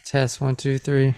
Test 1, 2, 3.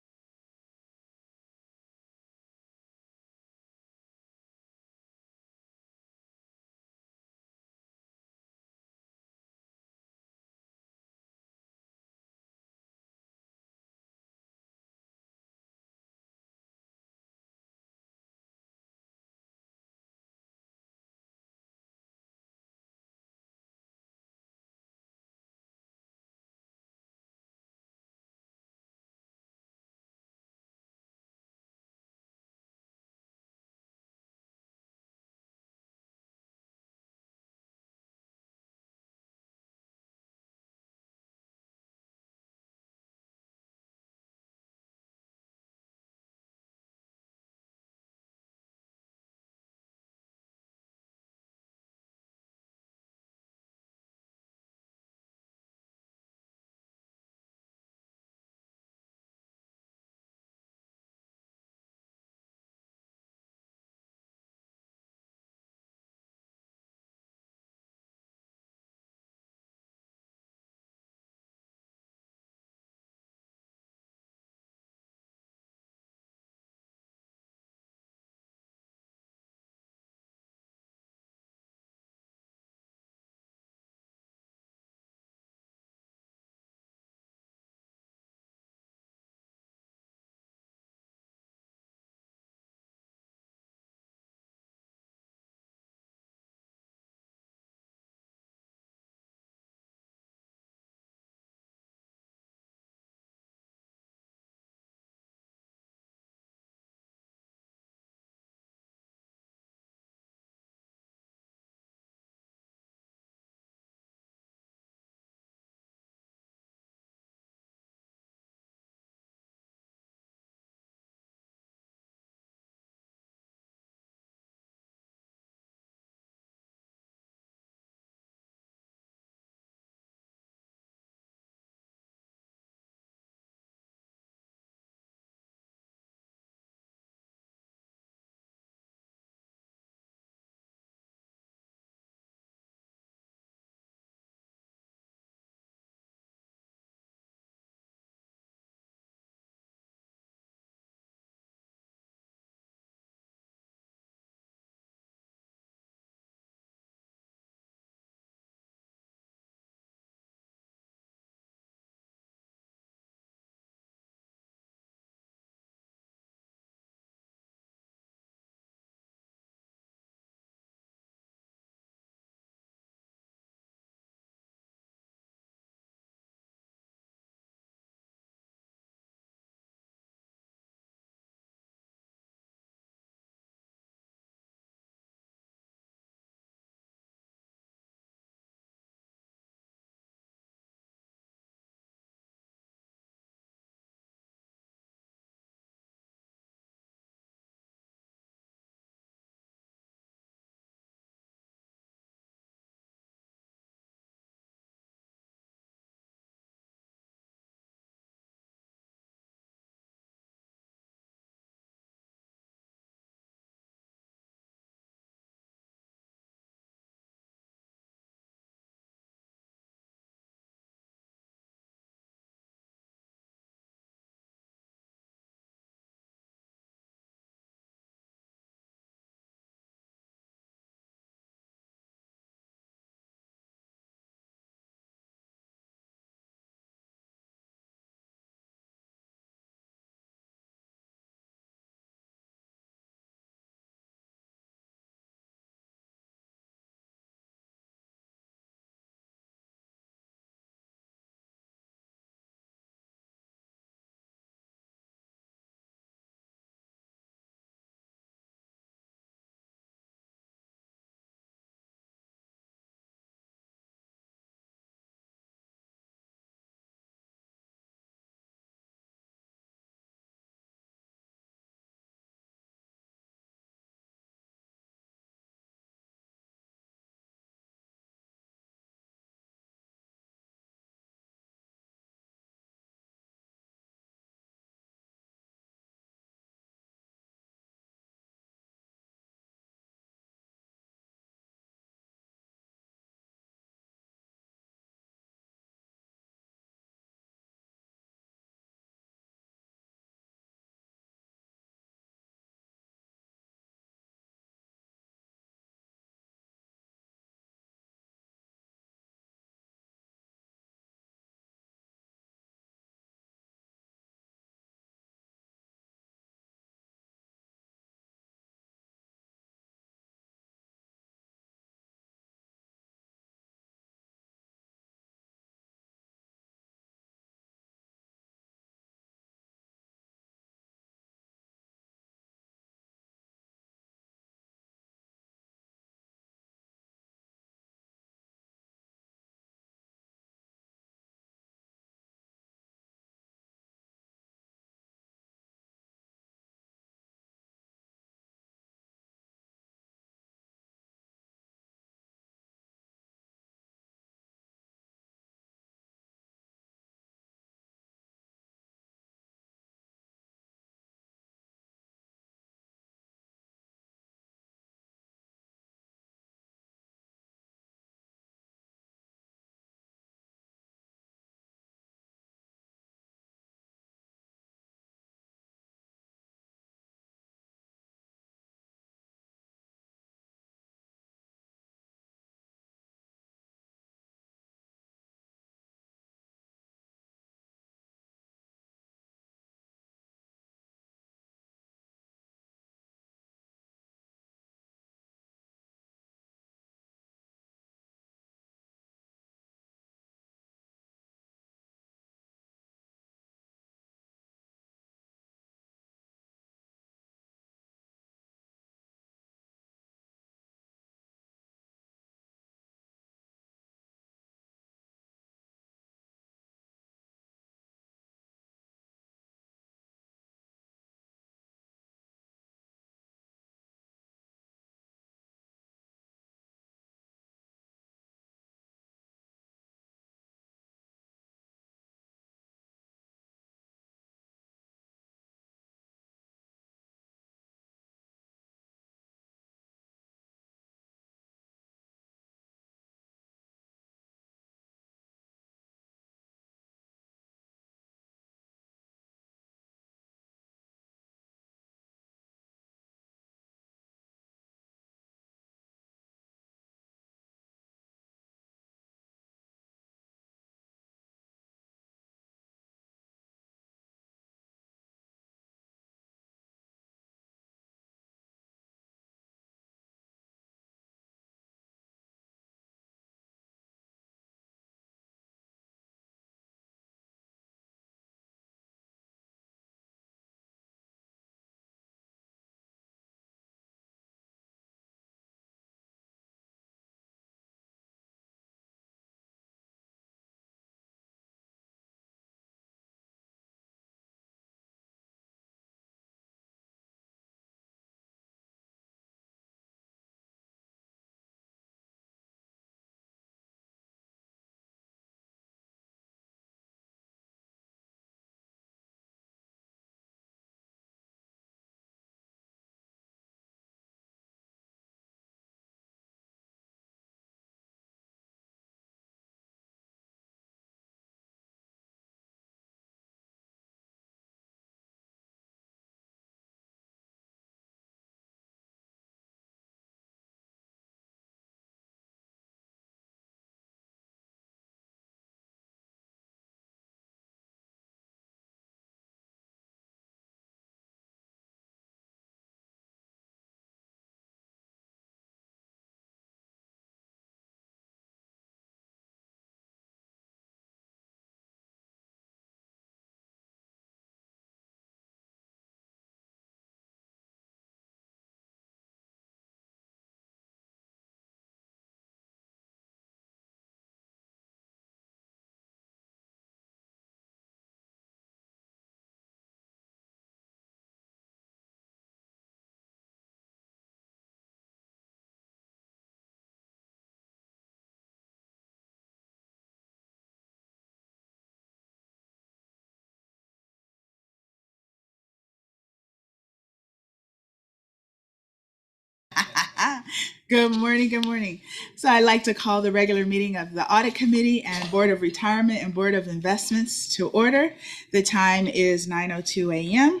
Good morning, good morning. So I'd like to call the regular meeting of the Audit Committee and Board of Retirement and Board of Investments to order. The time is 9:02 a.m.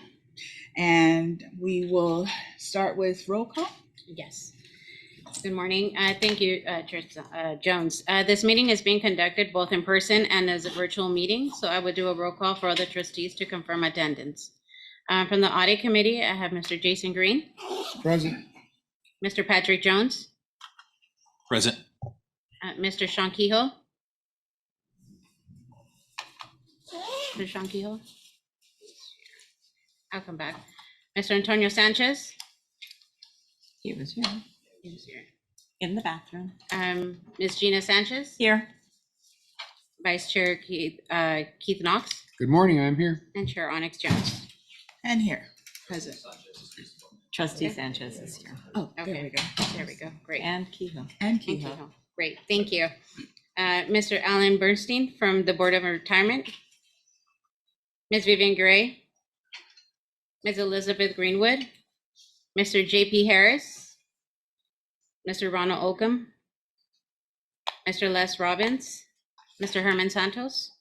and we will start with roll call. Yes. Good morning. Thank you, Chair Jones. This meeting is being conducted both in person and as a virtual meeting, so I would do a roll call for other trustees to confirm attendance. From the Audit Committee, I have Mr. Jason Green. Present. Mr. Patrick Jones. Present. Mr. Sean Kehoe. Mr. Sean Kehoe. I'll come back. Mr. Antonio Sanchez. He was here He was here. in the bathroom. Ms. Gina Sanchez. Here. Vice Chair Keith Knox. Good morning, I'm here. And Chair Onyx Jones. And here, present. Trustee Sanchez is here. Oh, Okay. there we go. There we go. Great. And Kehoe. And Thank Kehoe. you. Great, thank you. Mr. Alan Bernstein from the Board of Retirement. Ms. Vivian Gray. Ms. Elizabeth Greenwood. Mr. JP Harris. Mr. Ronald Oakham. Mr. Les Robbins. Mr. Herman Santos.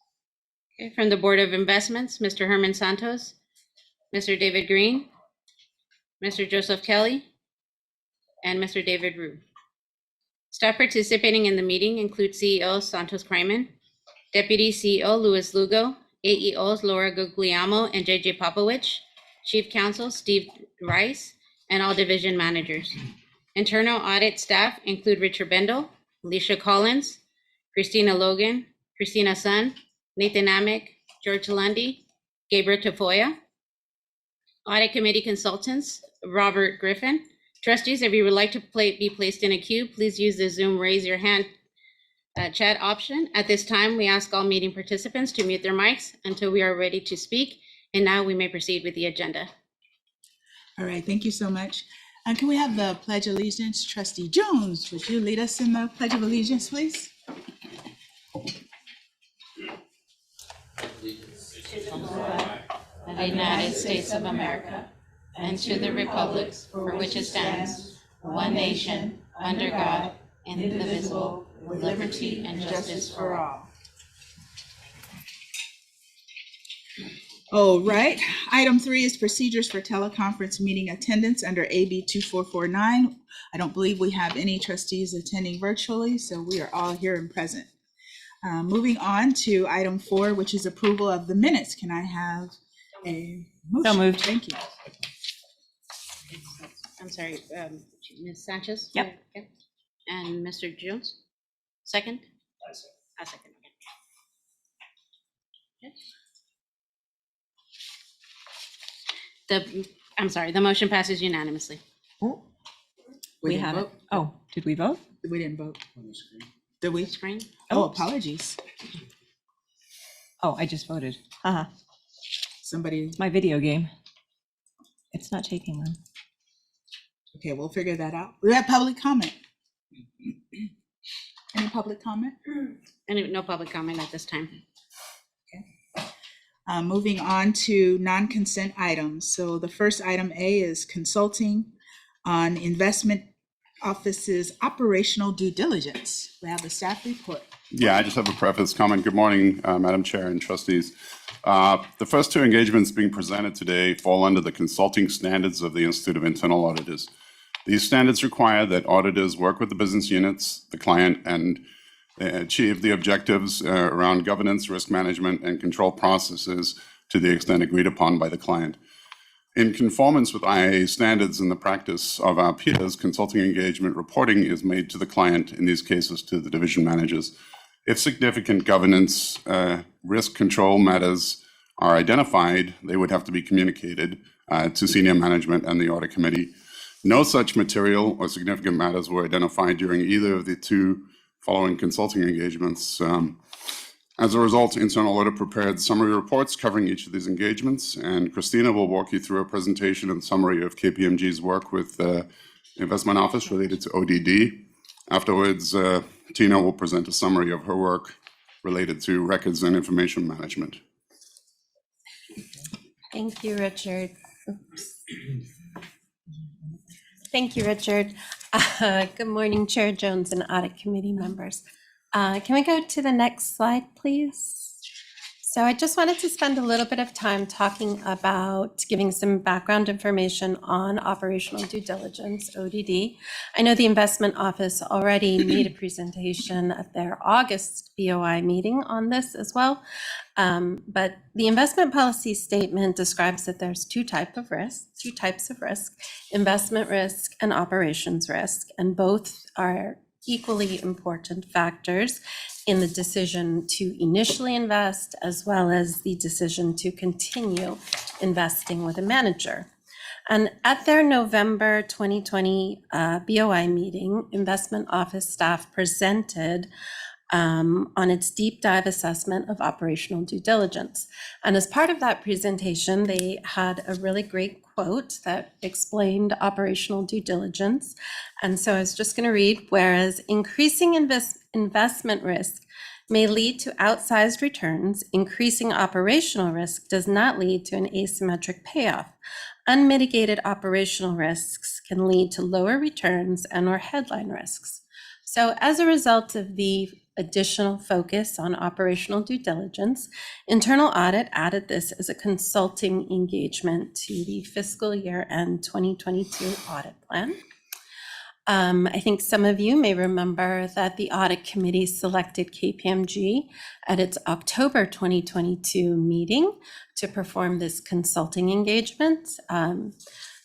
Okay, from the Board of Investments, Mr. Herman Santos. Mr. David Green. Mr. Joseph Kelly. And Mr. David Rue. Staff participating in the meeting include CEO Santos Kryman, Deputy CEO Luis Lugo, AEOs Laura Guglielmo and JJ Popovich, Chief Counsel Steve Rice, and all division managers. Internal audit staff include Richard Bendel, Alicia Collins, Christina Logan, Christina Sun, Nathan Amick, George Lundy, Gabriel Tafoya. Audit committee consultants, Robert Griffin. Trustees, if you would like to be placed in a queue, please use the Zoom raise your hand chat option. At this time, we ask all meeting participants to mute their mics until we are ready to speak. And now we may proceed with the agenda. All right, thank you so much. Can we have the Pledge of Allegiance? Trustee Jones, would you lead us in the Pledge of Allegiance, please? Of the United States of America, and to the republic for which it stands, one nation, under God, indivisible, with liberty and justice for all. All right, item 3 is procedures for teleconference meeting attendance under AB 2449. I don't believe we have any trustees attending virtually, so we are all here and present. Moving on to item 4, which is approval of the minutes. Can I have a motion? So moved. Thank you. I'm sorry, Ms. Sanchez? Yep. Okay. And Mr. Jones? Second? I second. Okay. I'm sorry, the motion passes unanimously. We didn't have it. vote. Oh, did we vote? We didn't vote. Did we? Screen? Oh, Oops. apologies. Oh, I just voted. Haha, Somebody, my video game. It's not taking them. okay, we'll figure that out. We have public comment. Any public comment? And no public comment at this time. Moving on to non-consent items. So the first item A is consulting on investment office's operational due diligence. We have a staff report. Yeah, I just have a preface comment. Good morning, Madam Chair and trustees. The first 2 engagements being presented today fall under the consulting standards of the Institute of Internal Auditors. These standards require that auditors work with the business units, the client, and achieve the objectives around governance, risk management, and control processes to the extent agreed upon by the client. In conformance with IIA standards and the practice of our peers, consulting engagement reporting is made to the client, in these cases to the division managers. If significant governance, risk control matters are identified, they would have to be communicated to senior management and the audit committee. No such material or significant matters were identified during either of the 2 following consulting engagements. As a result, Internal Audit prepared summary reports covering each of these engagements, and Christina will walk you through a presentation and summary of KPMG's work with the Investment Office related to ODD. Afterwards, Tina will present a summary of her work related to records and information management. Thank you, Richard. Oops. Thank you, Richard. Good morning, Chair Jones and Audit Committee members. Can we go to the next slide, please? So I just wanted to spend a little bit of time talking about giving some background information on operational due diligence, ODD. I know the Investment Office already made a presentation at their August BOI meeting on this as well. But the investment policy statement describes that there's two types of risk, investment risk and operations risk, and both are equally important factors in the decision to initially invest as well as the decision to continue investing with a manager. And at their November 2020 BOI meeting, Investment Office staff presented on its deep dive assessment of operational due diligence. And as part of that presentation, they had a really great quote that explained operational due diligence. And so I was just going to read, whereas increasing investment risk may lead to outsized returns, increasing operational risk does not lead to an asymmetric payoff. Unmitigated operational risks can lead to lower returns and/or headline risks. So as a result of the additional focus on operational due diligence, Internal Audit added this as a consulting engagement to the fiscal year end 2022 audit plan. I think some of you may remember that the Audit Committee selected KPMG at its October 2022 meeting to perform this consulting engagement.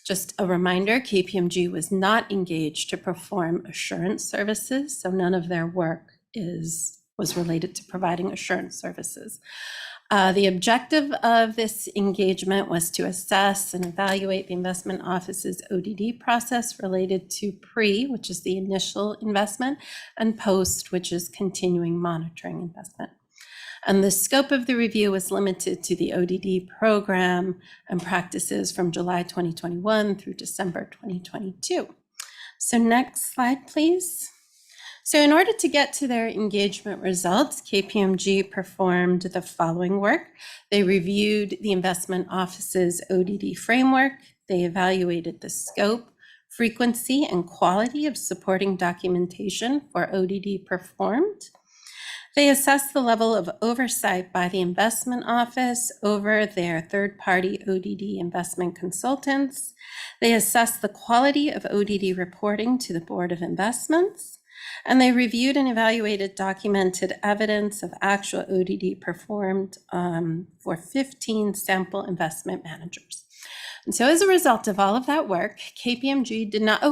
Just a reminder, KPMG was not engaged to perform assurance services, so none of their work was related to providing assurance services. The objective of this engagement was to assess and evaluate the Investment Office's ODD process related to pre, which is the initial investment, and post, which is continuing monitoring investment. And the scope of the review was limited to the ODD program and practices from July 2021 through December 2022. So next slide, please. So in order to get to their engagement results, KPMG performed the following work. They reviewed the Investment Office's ODD framework. They evaluated the scope, frequency, and quality of supporting documentation for ODD performed. They assessed the level of oversight by the Investment Office over their third-party ODD investment consultants. They assessed the quality of ODD reporting to the Board of Investments. And they reviewed and evaluated documented evidence of actual ODD performed for 15 sample investment managers. And so as a result of all of that work, KPMG did not,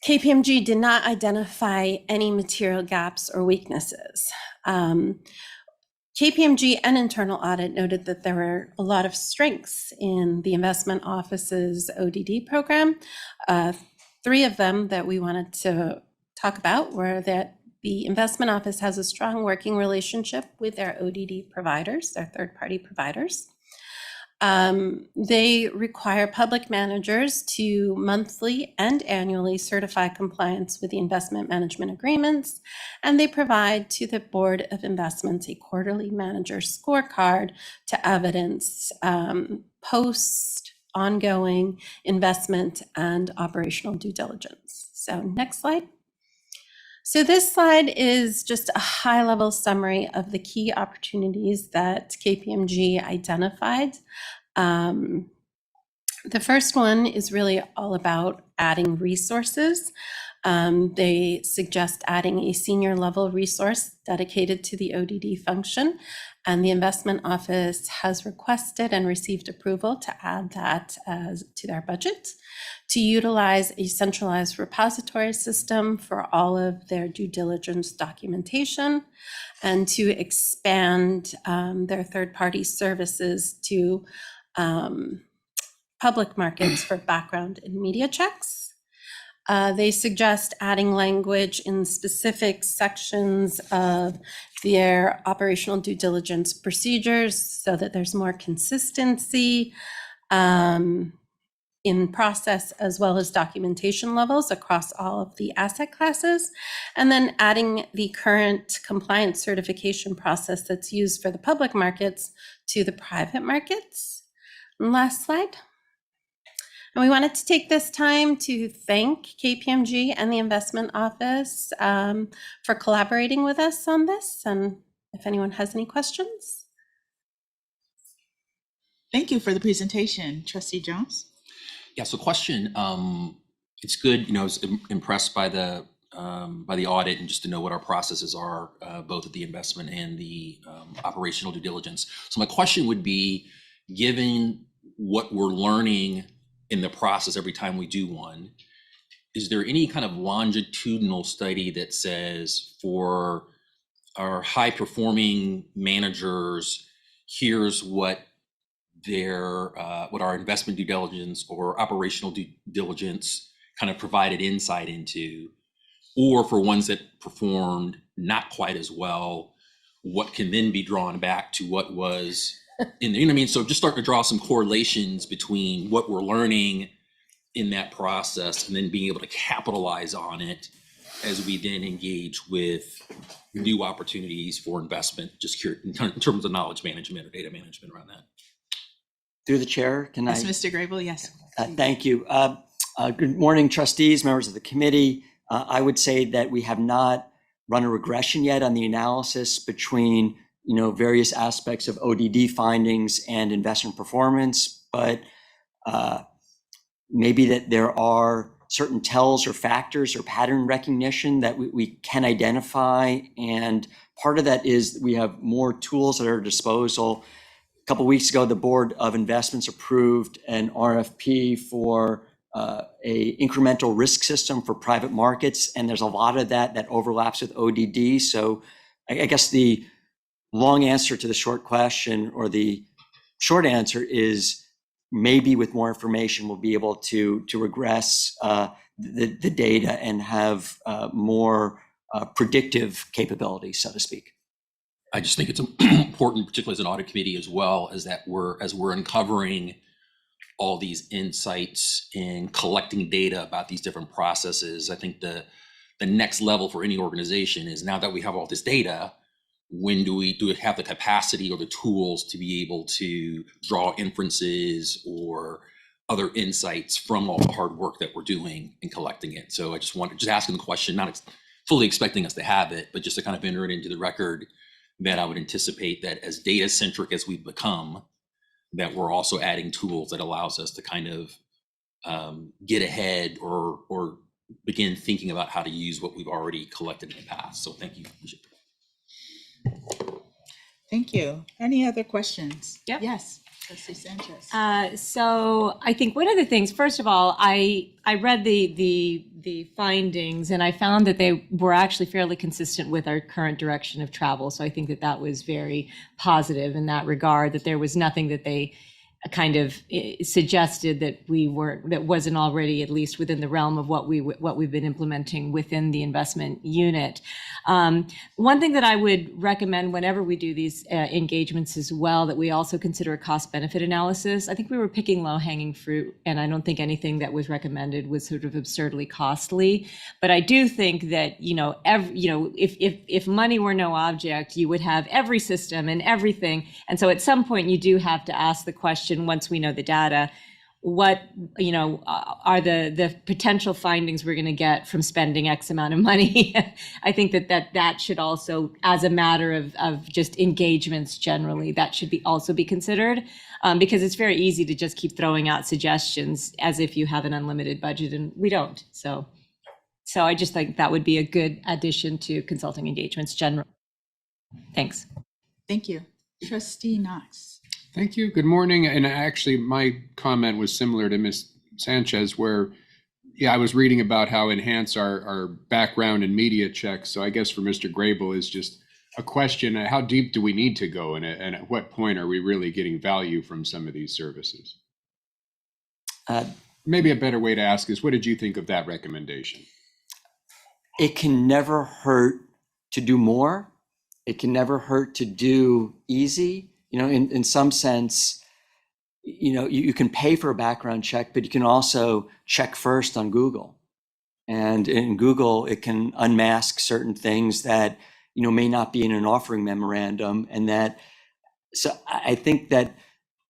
KPMG did not identify any material gaps or weaknesses. KPMG and Internal Audit noted that there were a lot of strengths in the Investment Office's ODD program. Three of them that we wanted to talk about were that the Investment Office has a strong working relationship with their ODD providers, their third-party providers. They require public managers to monthly and annually certify compliance with the investment management agreements, and they provide to the Board of Investments a quarterly manager scorecard to evidence post ongoing investment and operational due diligence. So next slide. So this slide is just a high-level summary of the key opportunities that KPMG identified. The first one is really all about adding resources. They suggest adding a senior level resource dedicated to the ODD function, and the Investment Office has requested and received approval to add that to their budget, to utilize a centralized repository system for all of their due diligence documentation, and to expand their third-party services to public markets for background and media checks. They suggest adding language in specific sections of their operational due diligence procedures so that there's more consistency in process as well as documentation levels across all of the asset classes, and then adding the current compliance certification process that's used for the public markets to the private markets. And last slide. And we wanted to take this time to thank KPMG and the Investment Office for collaborating with us on this. And if anyone has any questions. Thank you for the presentation, Trustee Jones. Yeah, so question, it's good, I was impressed by the audit and just to know what our processes are, both at the investment and the operational due diligence. So my question would be, given what we're learning in the process every time we do one, is there any kind of longitudinal study that says for our high performing managers, here's what what our investment due diligence or operational due diligence kind of provided insight into, or for ones that performed not quite as well, what can then be drawn back to what was in the, you know what I mean? So just start to draw some correlations between what we're learning in that process and then being able to capitalize on it as we then engage with new opportunities for investment, just here in terms of knowledge management or data management around that. Through the chair, can Yes, I? Mr. Grable, yes. Thank you. Good morning, trustees, members of the committee. I would say that we have not run a regression yet on the analysis between, various aspects of ODD findings and investment performance, but maybe that there are certain tells or factors or pattern recognition that we can identify. And part of that is we have more tools at our disposal. A couple of weeks ago, the Board of Investments approved an RFP for a incremental risk system for private markets, and there's a lot of that overlaps with ODD. So I guess the long answer to the short question, or the short answer, is maybe with more information we'll be able to regress the data and have more predictive capabilities, so to speak. I just think it's important, particularly as an audit committee, as well as that as we're uncovering all these insights and collecting data about these different processes. I think the next level for any organization is, now that we have all this data, when do we have the capacity or the tools to be able to draw inferences or other insights from all the hard work that we're doing in collecting it? So I just asking the question, not fully expecting us to have it, but just to kind of enter it into the record, that I would anticipate that as data centric as we've become, that we're also adding tools that allows us to kind of get ahead or begin thinking about how to use what we've already collected in the past. So thank you. Thank you. Any other questions? Yep. Yes, Trustee Sanchez. So I think one of the things, first of all, I read the findings and I found that they were actually fairly consistent with our current direction of travel. So I think that was very positive in that regard, that there was nothing that they kind of suggested that that wasn't already at least within the realm of what we've been implementing within the investment unit. One thing that I would recommend whenever we do these engagements as well, that we also consider a cost benefit analysis. I think we were picking low hanging fruit, and I don't think anything that was recommended was sort of absurdly costly. But I do think that, if money were no object, you would have every system and everything. And so at some point you do have to ask the question, once we know the data, what are the potential findings we're going to get from spending X amount of money? I think that should also, as a matter of just engagements generally, that should also be considered, because it's very easy to just keep throwing out suggestions as if you have an unlimited budget, and we don't. So I just think that would be a good addition to consulting engagements generally. Thanks. Thank you. Trustee Knox. Thank you. Good morning. And actually, my comment was similar to Ms. Sanchez, where, I was reading about how enhance our background and media checks. So I guess for Mr. Grable is just a question: how deep do we need to go, and at what point are we really getting value from some of these services? Maybe a better way to ask is, what did you think of that recommendation? It can never hurt to do more. It can never hurt to do easy. In some sense, you can pay for a background check, but you can also check first on Google. And in Google, it can unmask certain things that, may not be in an offering memorandum. So I think that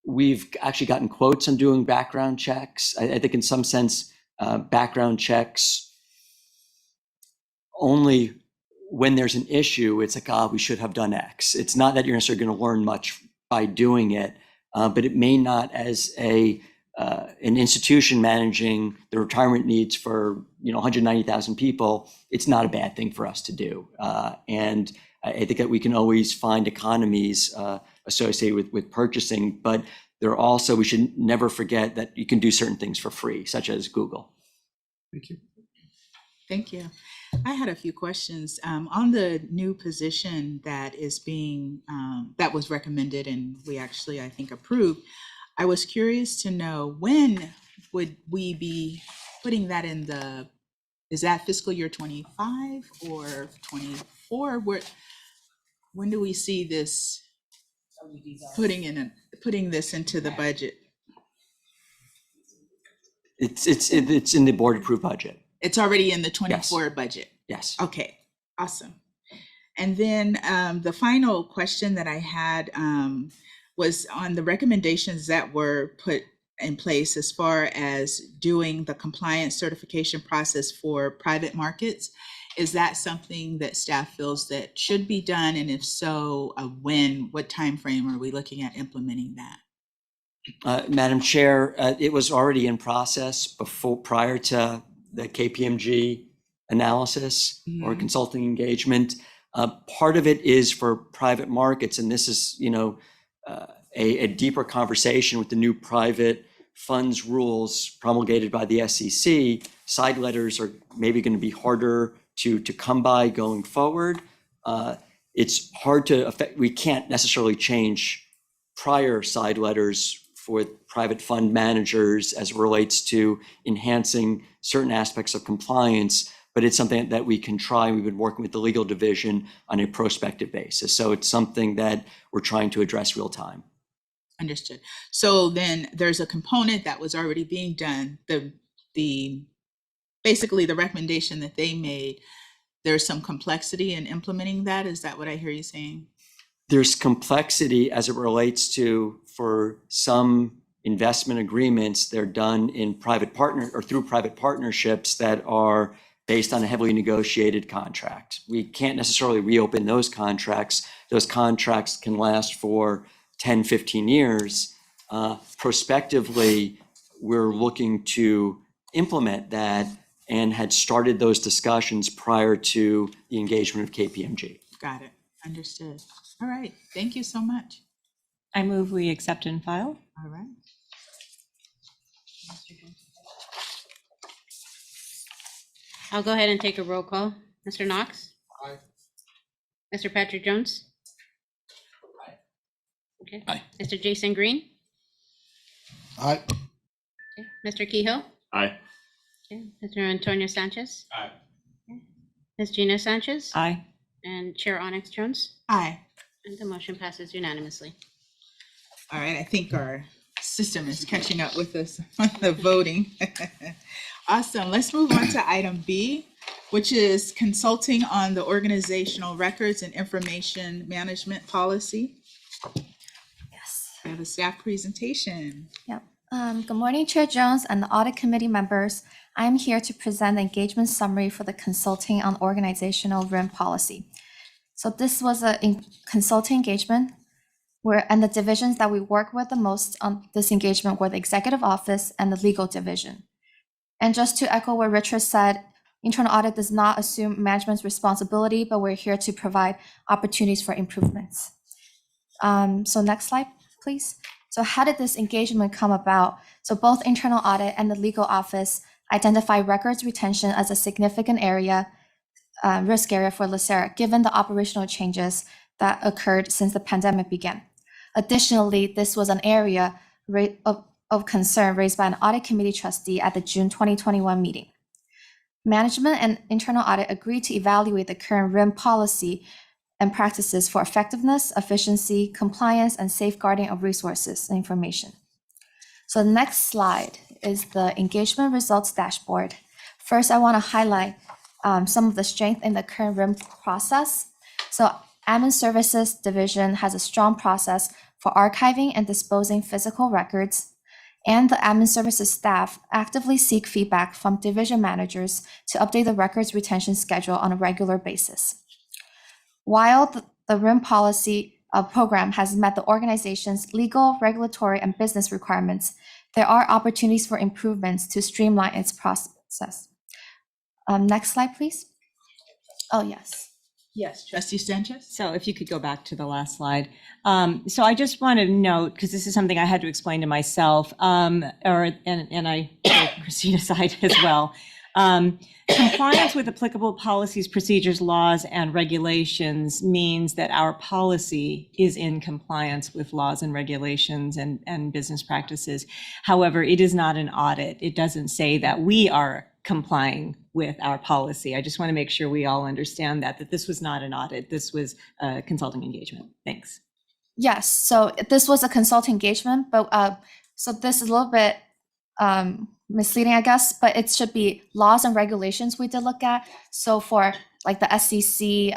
We've actually gotten quotes on doing background checks. I think in some sense, background checks only when there's an issue, it's like, we should have done X. It's not that you're necessarily going to learn much by doing it, but it may not, as an institution managing the retirement needs for 190,000 people, it's not a bad thing for us to do. And I think that we can always find economies associated with purchasing, but we should never forget that you can do certain things for free, such as Google. Thank you. Thank you. I had a few questions on the new position that is being, that was recommended and we actually, I think, approved. I was curious to know, when would we be putting that in is that fiscal year 25 or 24? When do we see this putting this into the budget? It's in the board approved budget. It's already in the 24 budget. Yes. Okay, awesome. And then the final question that I had was on the recommendations that were put in place as far as doing the compliance certification process for private markets. Is that something that staff feels that should be done? And if so, what time frame are we looking at implementing that? Madam Chair, it was already in process prior to the KPMG analysis or consulting engagement. Part of it is for private markets, and this is, a deeper conversation with the new private funds rules promulgated by the SEC. Side letters are maybe going to be harder to come by going forward. It's hard to we can't necessarily change prior side letters for private fund managers as it relates to enhancing certain aspects of compliance, but it's something that we can try. We've been working with the legal division on a prospective basis. So it's something that we're trying to address real time. Understood. So then there's a component that was already being done. Basically the recommendation that they made, there's some complexity in implementing that. Is that what I hear you saying? There's complexity as it relates to, for some investment agreements, they're done in through private partnerships that are based on a heavily negotiated contract. We can't necessarily reopen those contracts. Those contracts can last for 10, 15 years. Prospectively, we're looking to implement that and had started those discussions prior to the engagement of KPMG. Got it. Understood. All right. Thank you so much. I move we accept and file. All right. I'll go ahead and take a roll call. Mr. Knox? Aye. Mr. Patrick Jones? Aye. Okay. Aye. Mr. Jason Green? Aye. Okay. Mr. Kehoe? Aye. Okay. Mr. Antonio Sanchez? Aye. Okay. Ms. Gina Sanchez? Aye. And Chair Onyx Jones? Aye. And the motion passes unanimously. All right. I think our system is catching up with us on the voting. Awesome. Let's move on to item B, which is consulting on the organizational records and information management policy. Yes. I have a staff presentation. Yep. Good morning, Chair Jones and the Audit Committee members. I'm here to present the engagement summary for the consulting on organizational RIM policy. So this was a consulting engagement and the divisions that we work with the most on this engagement were the executive office and the legal division. And just to echo what Richard said, internal audit does not assume management's responsibility, but we're here to provide opportunities for improvements. So next slide, please. So how did this engagement come about? So both internal audit and the legal office identify records retention as a significant risk area for LACERA, given the operational changes that occurred since the pandemic began. Additionally, this was an area of concern raised by an audit committee trustee at the June 2021 meeting. Management and internal audit agreed to evaluate the current RIM policy and practices for effectiveness, efficiency, compliance, and safeguarding of resources and information. So the next slide is the engagement results dashboard. First, I want to highlight some of the strength in the current RIM process. So Admin Services Division has a strong process for archiving and disposing physical records, and the admin services staff actively seek feedback from division managers to update the records retention schedule on a regular basis. While the RIM policy program has met the organization's legal, regulatory, and business requirements, there are opportunities for improvements to streamline its process. Next slide, please. Oh, yes. Yes, Trustee Sanchez? So if you could go back to the last slide. So I just want to note, because this is something I had to explain to myself, and I put Christine aside as well. Compliance with applicable policies, procedures, laws, and regulations means that our policy is in compliance with laws and regulations and business practices. However, it is not an audit. It doesn't say that we are complying with our policy. I just want to make sure we all understand that this was not an audit. This was a consulting engagement. Thanks. Yes, so this was a consulting engagement, but so this is a little bit misleading, I guess, but it should be laws and regulations we did look at. So for like the SEC,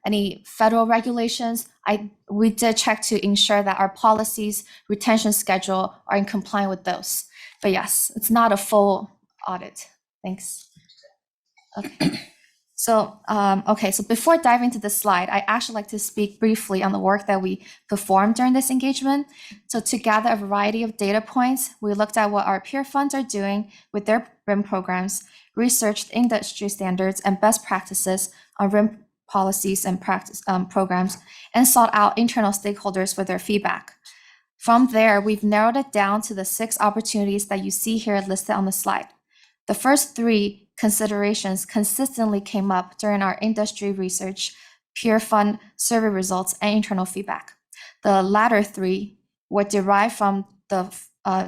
any federal regulations, we did check to ensure that our policies, retention schedule are in compliance with those. But yes, it's not a full audit. Thanks. Okay. So, so before diving into this slide, I actually like to speak briefly on the work that we performed during this engagement. So to gather a variety of data points, we looked at what our peer funds are doing with their RIM programs, researched industry standards and best practices on RIM policies and practice programs, and sought out internal stakeholders for their feedback. From there, we've narrowed it down to the 6 opportunities that you see here listed on the slide. The first 3 considerations consistently came up during our industry research, peer fund survey results, and internal feedback. The latter 3 were derived from the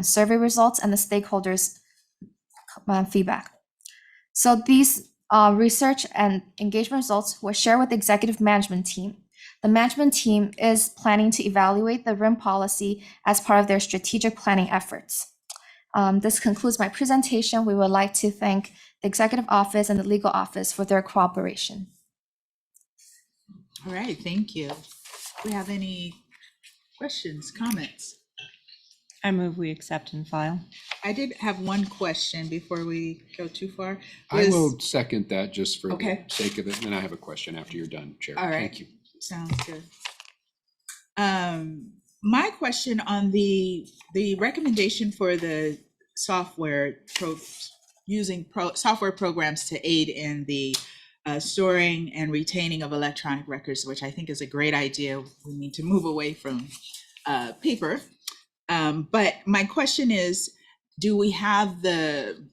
survey results and the stakeholders' feedback. So these research and engagement results were shared with the executive management team. The management team is planning to evaluate the RIM policy as part of their strategic planning efforts. This concludes my presentation. We would like to thank the Executive Office and the Legal Office for their cooperation. All right, thank you. Do we have any questions, comments? I move we accept and file. I did have one question before we go too far. I will second that just for Okay. the sake of it. And then I have a question after you're done, Chair. All right. Thank you. Sounds good. My question on the recommendation for the software using software programs to aid in the storing and retaining of electronic records, which I think is a great idea. We need to move away from paper. But my question is, do we have the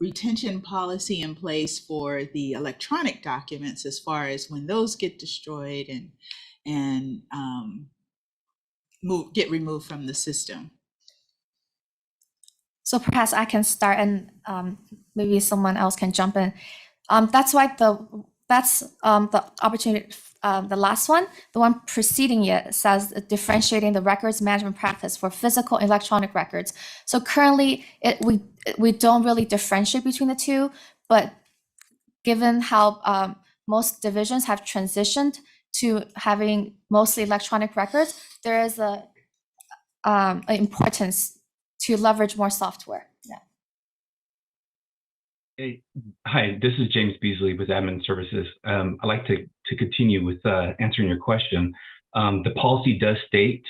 retention policy in place for the electronic documents as far as when those get destroyed and get removed from the system? So perhaps I can start and maybe someone else can jump in. That's why the opportunity, the last one, the one preceding it says differentiating the records management practice for physical and electronic records. So currently we don't really differentiate between the two, but given how most divisions have transitioned to having mostly electronic records, there is an importance to leverage more software. Yeah. Hey, hi, this is James Beasley with Admin Services. I'd like to continue with answering your question. The policy does state,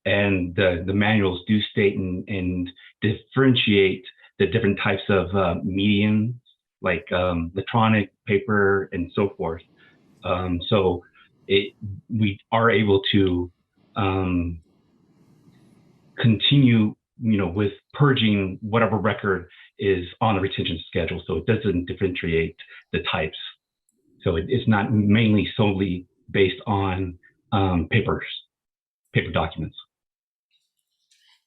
and the manuals do state and differentiate the different types of medium, like electronic, paper, and so forth. So we are able to continue, with purging whatever record is on the retention schedule. So it doesn't differentiate the types. So it's not mainly solely based on paper documents.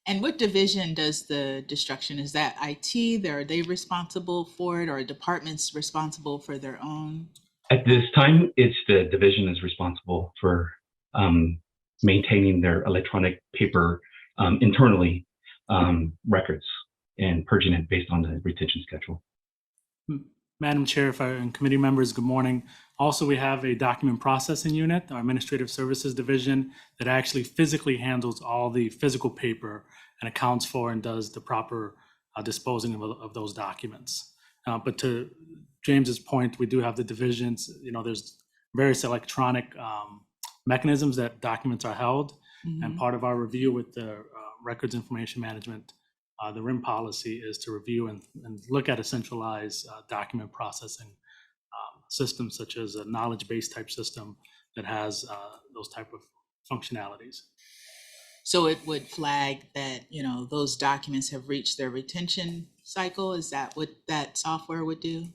And what division does the destruction? Is that IT? Are they responsible for it, or departments responsible for their own? At this time, it's the division is responsible for maintaining their electronic paper internally records and purging it based on the retention schedule. Madam Chair, and committee members, good morning. Also, we have a document processing unit, our administrative services division, that actually physically handles all the physical paper and accounts for and does the proper disposing of those documents. But to James's point, we do have the divisions. There's various electronic mechanisms that documents are held, and part of our review with the records information management, the RIM policy, is to review and look at a centralized document processing system, such as a knowledge-based type system that has those type of functionalities. So it would flag that, those documents have reached their retention cycle. Is that what that software would do?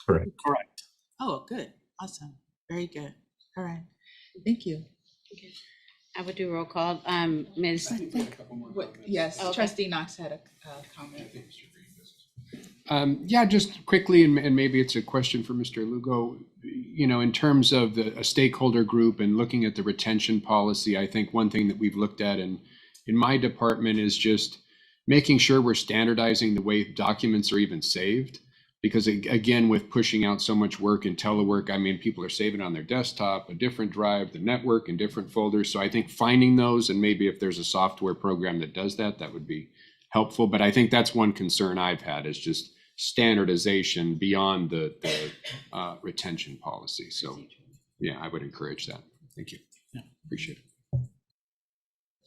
Correct. Correct. Oh, good. Awesome. Very good. All right. Thank you. I would do roll call. Ms. Yes, Okay. Trustee Knox had a comment. Yeah, just quickly, and maybe it's a question for Mr. Lugo, in terms of a stakeholder group and looking at the retention policy, I think one thing that we've looked at in my department is just making sure we're standardizing the way documents are even saved. Because again, with pushing out so much work and telework, people are saving on their desktop, a different drive, the network, and different folders. So I think finding those, and maybe if there's a software program that does that, that would be helpful. But I think that's one concern I've had, is just standardization beyond the retention policy. So yeah, I would encourage that. Thank you. Yeah. Appreciate it.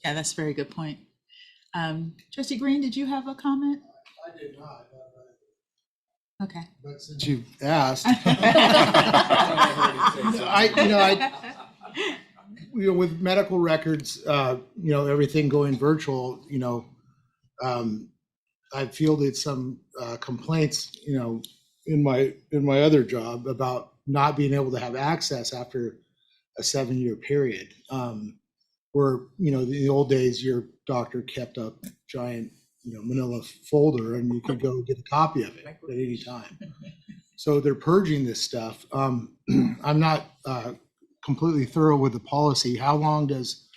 Yeah, that's a very good point. Trustee Green, did you have a comment? I did not. Okay. But since you've asked, with medical records, everything going virtual, I've fielded some complaints, in my other job about not being able to have access after a 7-year period. Where, in the old days, your doctor kept a giant manila folder and you could go get a copy of it at any time. So they're purging this stuff. I'm not completely thorough with the policy. How long does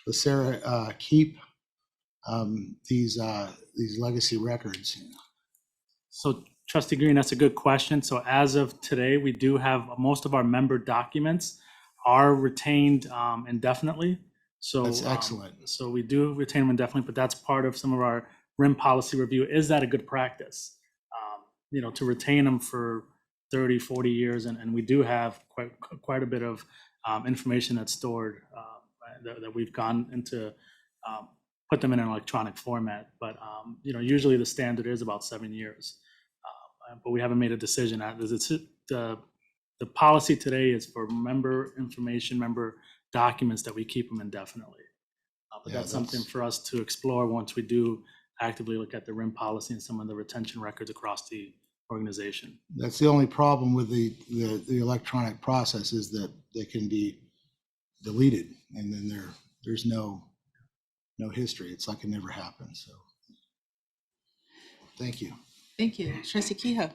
LACERA keep these legacy records? So Trustee Green, that's a good question. So as of today, we do have most of our member documents are retained indefinitely. So That's excellent. So we do retain them indefinitely, but that's part of some of our RIM policy review. Is that a good practice? To retain them for 30, 40 years. And we do have quite a bit of information that's stored that we've gone into, put them in an electronic format. But, usually the standard is about 7 years. But we haven't made a decision. The policy today is for member information, member documents, that we keep them indefinitely. But that's something for us to explore once we do actively look at the RIM policy and some of the retention records across the organization. That's the only problem with the electronic process, is that they can be deleted and then there's no history. It's like it never happened. So thank you. Thank you. Trustee Kehoe.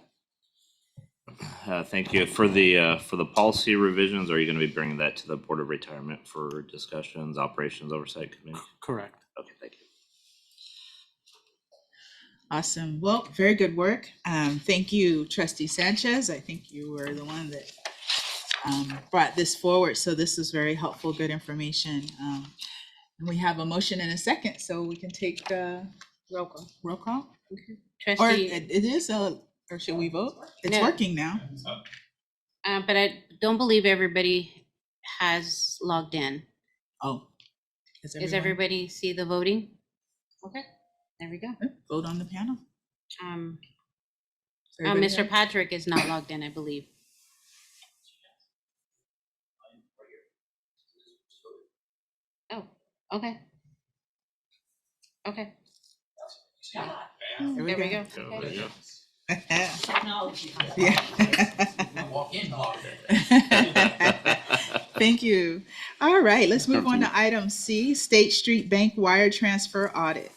Thank you. For the policy revisions, are you going to be bringing that to the Board of Retirement for discussions, operations oversight committee? Correct. Okay, thank you. Awesome. Well, very good work. Thank you, Trustee Sanchez. I think you were the one that brought this forward. So this is very helpful, good information. And we have a motion and a second, so we can take Roll call. roll call. Or Trustee, it is or should we vote? It's No. working now. but I don't believe everybody has logged in. Oh. Does everybody see the voting? Okay, there we go. Vote on the panel? Everybody Mr. there? Patrick is not logged in, I believe. Oh, okay. Okay. There There we go. There we go. Yeah. Thank you. All right, let's move on to item C, State Street Bank Wire Transfer Audit.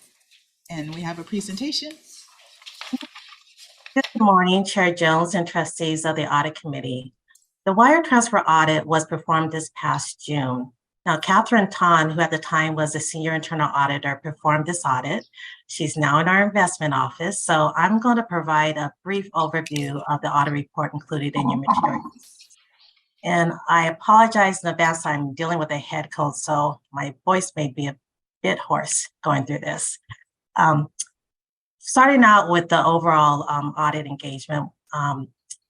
And we have a presentation. Good morning, Chair Jones and trustees of the Audit Committee. The wire transfer audit was performed this past June. Now, Catherine Ton, who at the time was the senior internal auditor, performed this audit. She's now in our investment office. So I'm going to provide a brief overview of the audit report included in your materials. And I apologize in advance, I'm dealing with a head cold, so my voice may be a bit hoarse going through this. Starting out with the overall audit engagement,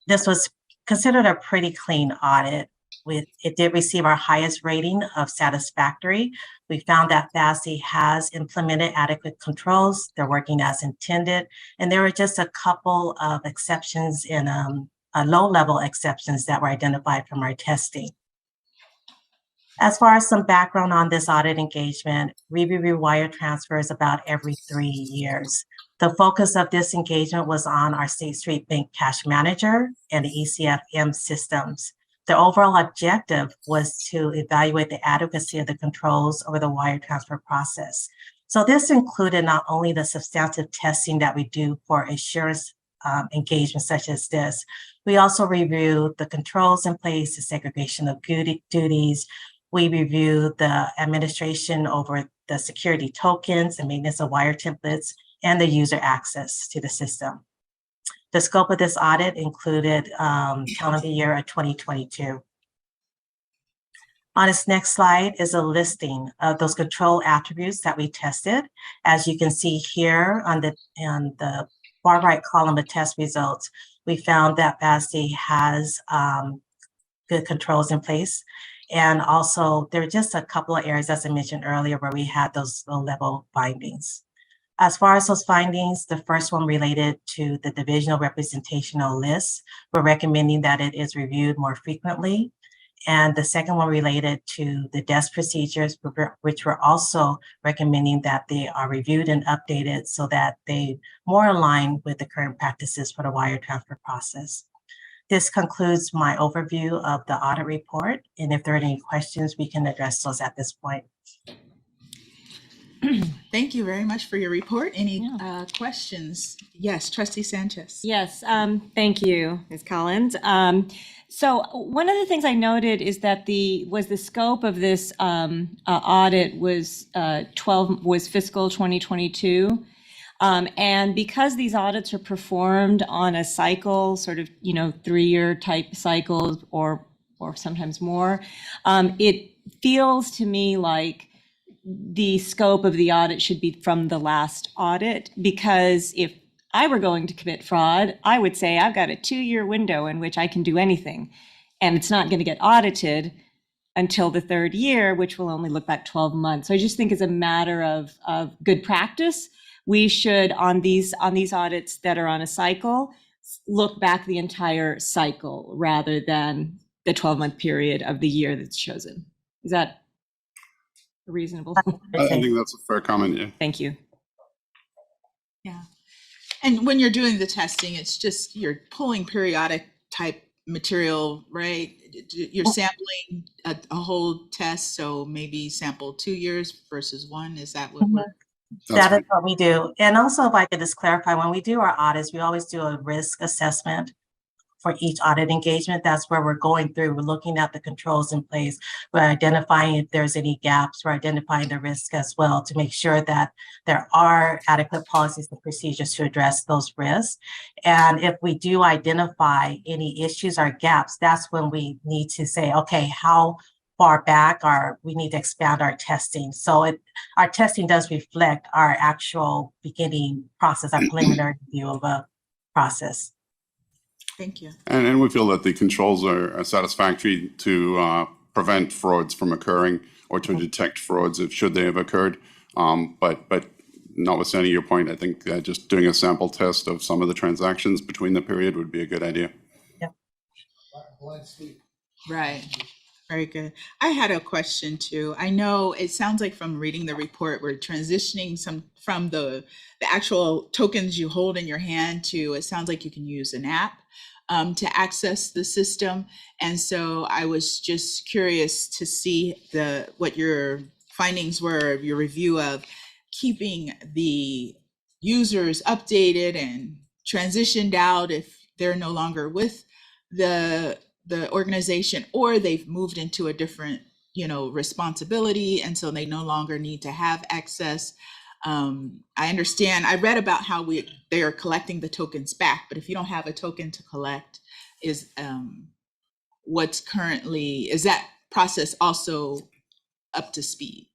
this was considered a pretty clean audit. It did receive our highest rating of satisfactory. We found that FASD has implemented adequate controls. They're working as intended. And there were just a couple of exceptions and low-level exceptions that were identified from our testing. As far as some background on this audit engagement, we review wire transfers about every 3 years. The focus of this engagement was on our State Street Bank Cash Manager and the ECFM systems. The overall objective was to evaluate the adequacy of the controls over the wire transfer process. So this included not only the substantive testing that we do for assurance engagements such as this, we also review the controls in place, the segregation of duties. We review the administration over the security tokens and maintenance of wire templates and the user access to the system. The scope of this audit included calendar year of 2022. On this next slide is a listing of those control attributes that we tested. As you can see here on the far right column of test results, we found that FASD has good controls in place. And also there were just a couple of areas, as I mentioned earlier, where we had those low-level findings. As far as those findings, the first one related to the divisional representational list. We're recommending that it is reviewed more frequently. And the second one related to the desk procedures, which we're also recommending that they are reviewed and updated so that they more align with the current practices for the wire transfer process. This concludes my overview of the audit report. And if there are any questions, we can address those at this point. Thank you very much for your report. Any questions? Yes, Trustee Sanchez. Yes, thank you, Ms. Collins. So one of the things I noted is that the scope of this audit was fiscal 2022. And because these audits are performed on a cycle, sort of, 3-year type cycles or sometimes more, it feels to me like the scope of the audit should be from the last audit, because if I were going to commit fraud, I would say I've got a 2-year window in which I can do anything, and it's not going to get audited until the 3rd year, which will only look back 12 months. So I just think as a matter of good practice, we should, on these audits that are on a cycle, look back the entire cycle rather than the 12-month period of the year that's chosen. Is that reasonable? I think that's a fair comment, yeah. Thank you. Yeah. And when you're doing the testing, it's just you're pulling periodic type material, right? You're sampling a whole test, so maybe sample 2 years versus 1. Is that what we're? That is what we do. And also, if I could just clarify, when we do our audits, we always do a risk assessment for each audit engagement. That's where we're going through. We're looking at the controls in place. We're identifying if there's any gaps. We're identifying the risk as well to make sure that there are adequate policies and procedures to address those risks. And if we do identify any issues or gaps, that's when we need to say, okay, how far back we need to expand our testing. So our testing does reflect our actual beginning process, our preliminary review of a process. Thank you. And we feel that the controls are satisfactory to prevent frauds from occurring or to detect frauds should they have occurred. But notwithstanding your point, I think just doing a sample test of some of the transactions between the period would be a good idea. Yep. Right. Very good. I had a question too. I know it sounds like from reading the report, we're transitioning from the actual tokens you hold in your hand to, it sounds like you can use an app to access the system. And so I was just curious to see what your findings were of your review of keeping the users updated and transitioned out if they're no longer with the organization or they've moved into a different responsibility, and so they no longer need to have access. I understand, I read about how they are collecting the tokens back, but if you don't have a token to collect, is that process also up to speed?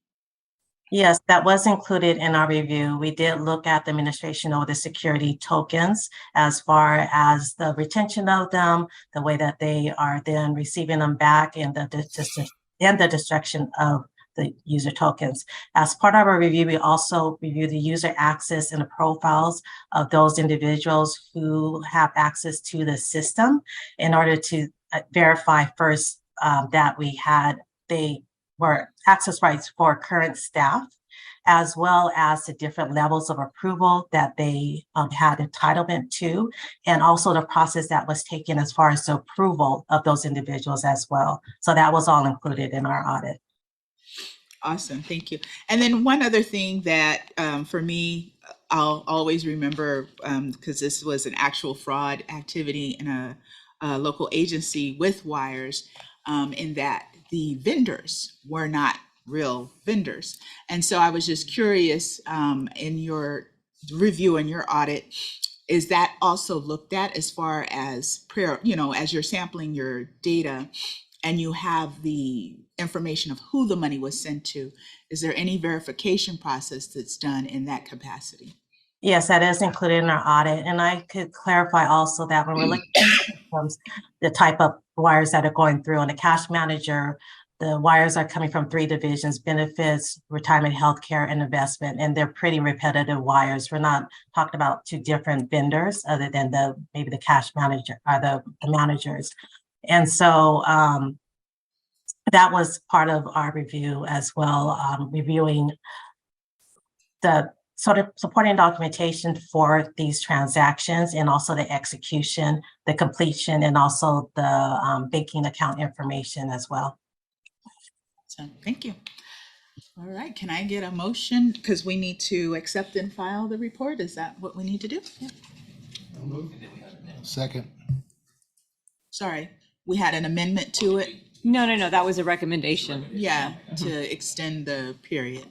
Yes, that was included in our review. We did look at the administration of the security tokens as far as the retention of them, the way that they are then receiving them back, and the destruction of the user tokens. As part of our review, we also review the user access and the profiles of those individuals who have access to the system in order to verify first that they were access rights for current staff, as well as the different levels of approval that they had entitlement to, and also the process that was taken as far as the approval of those individuals as well. So that was all included in our audit. Awesome, thank you. And then one other thing that for me, I'll always remember, because this was an actual fraud activity in a local agency with wires, in that the vendors were not real vendors. And so I was just curious, in your review and your audit, is that also looked at as far as as you're sampling your data and you have the information of who the money was sent to, is there any verification process that's done in that capacity? Yes, that is included in our audit. And I could clarify also that when we're looking at the type of wires that are going through on the cash manager, the wires are coming from 3 divisions: benefits, retirement, healthcare, and investment. And they're pretty repetitive wires. We're not talking about 2 different vendors other than maybe the cash manager or the managers. And so that was part of our review as well, reviewing the sort of supporting documentation for these transactions, and also the execution, the completion, and also the banking account information as well. So thank you. All right, can I get a motion? Because we need to accept and file the report. Is that what we need to do? Yeah. Second. Sorry, we had an amendment to it. No, that was a recommendation. Yeah, to extend the period.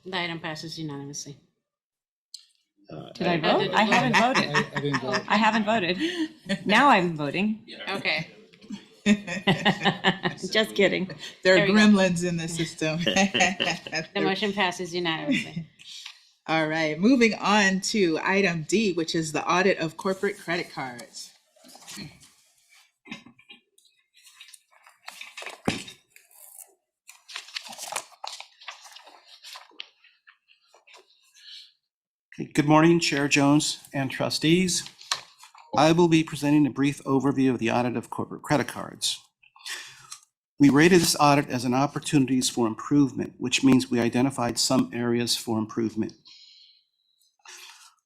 The item passes unanimously. Did I vote? I haven't voted. I didn't vote. I haven't voted. Now I'm voting. Okay. Just kidding. There There are we go. gremlins in the system. The motion passes unanimously. All right, moving on to item D, which is the audit of corporate credit cards. Good morning, Chair Jones and trustees. I will be presenting a brief overview of the audit of corporate credit cards. We rated this audit as an opportunities for improvement, which means we identified some areas for improvement.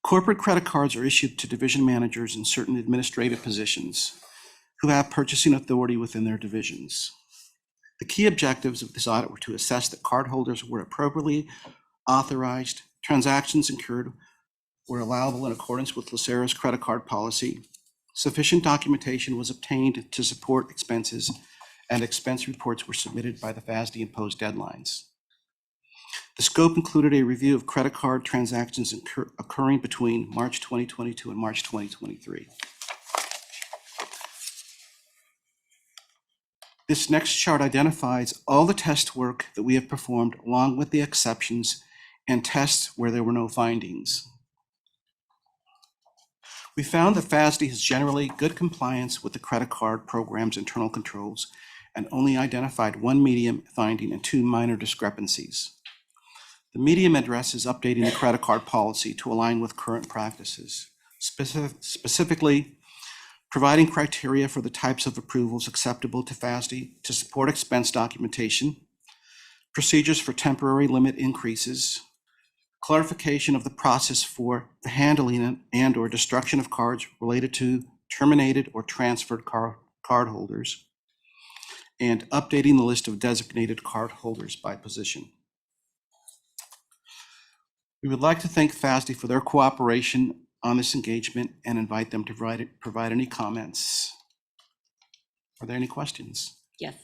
Corporate credit cards are issued to division managers in certain administrative positions who have purchasing authority within their divisions. The key objectives of this audit were to assess that cardholders were appropriately authorized, transactions incurred were allowable in accordance with LACERA's credit card policy, sufficient documentation was obtained to support expenses, and expense reports were submitted by the FASD imposed deadlines. The scope included a review of credit card transactions occurring between March 2022 and March 2023. This next chart identifies all the test work that we have performed, along with the exceptions and tests where there were no findings. We found that FASD has generally good compliance with the credit card program's internal controls and only identified 1 medium finding and 2 minor discrepancies. The medium addresses updating the credit card policy to align with current practices, specifically providing criteria for the types of approvals acceptable to FASD to support expense documentation, procedures for temporary limit increases, clarification of the process for the handling and or destruction of cards related to terminated or transferred cardholders, and updating the list of designated cardholders by position. We would like to thank FASD for their cooperation on this engagement and invite them to provide any comments. Are there any questions? Yes.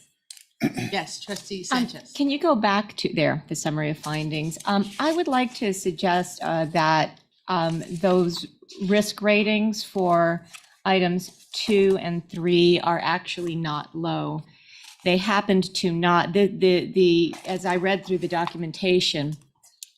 Yes, trustee Sanchez. Can you go back to there, the summary of findings? I would like to suggest that those risk ratings for items 2 and 3 are actually not low. They happened to not, as I read through the documentation,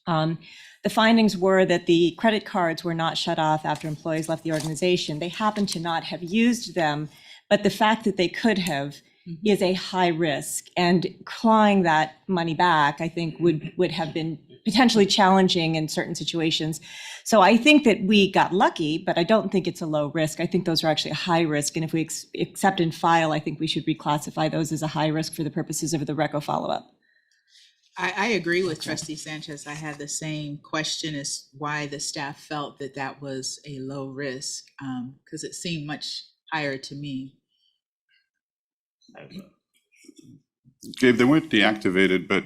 the findings were that the credit cards were not shut off after employees left the organization. They happened to not have used them, but the fact that they could have is a high risk, and clawing that money back, I think, would have been potentially challenging in certain situations. So I think that we got lucky, but I don't think it's a low risk. I think those are actually a high risk, and if we accept and file, I think we should reclassify those as a high risk for the purposes of the RECO follow-up. I agree with trustee Sanchez. I had the same question as why the staff felt that that was a low risk, because it seemed much higher to me. Gabe, they weren't deactivated, but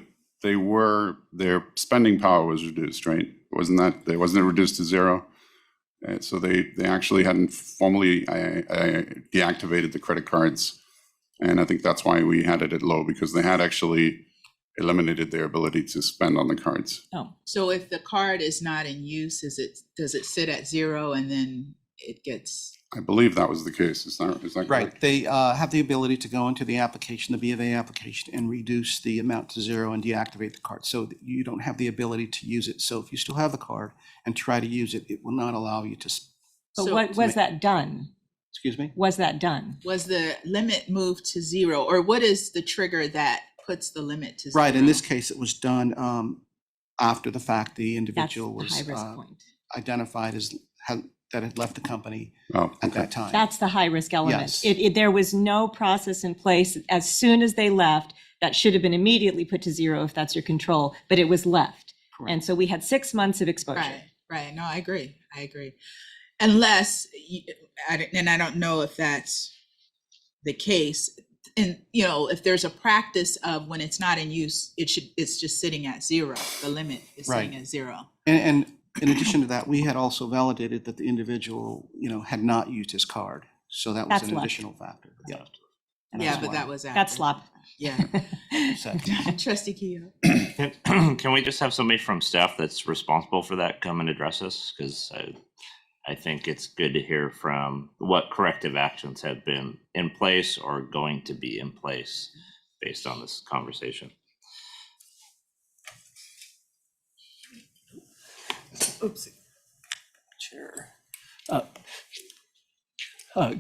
their spending power was reduced, right? Wasn't it reduced to zero? So they actually hadn't formally deactivated the credit cards. And I think that's why we had it at low, because they had actually eliminated their ability to spend on the cards. Oh, So if the card is not in use, does it sit at zero and then it gets? I believe that was the case. Is that Right. correct? They have the ability to go into the application, the B of A application, and reduce the amount to zero and deactivate the card. So that you don't have the ability to use it. So if you still have the card and try to use it, it will not allow you to. but So- what was that done? Excuse me? Was that done? Was the limit moved to zero, or what is the trigger that puts the limit to zero? Right. In this case, it was done after the fact. The That's individual the was high-risk point. identified as that had left the company Oh, at okay. that time. That's the high-risk element. Yes. There was no process in place as soon as they left that should have been immediately put to zero if that's your control, but it was left. Correct. And so we had 6 months of exposure. Right. No, I agree. Unless, and I don't know if that's the case, and if there's a practice of when it's not in use, it's just sitting at zero. The limit is sitting Right. at zero. And in addition to that, we had also validated that the individual, had not used his card. So that was That's an left. additional factor. Yeah. Yeah, but that was after. That's slop. Yeah. So- Trustee Keough. Can we just have somebody from staff that's responsible for that come and address us? Because I think it's good to hear from what corrective actions have been in place or going to be in place based on this conversation. Oopsie. Chair.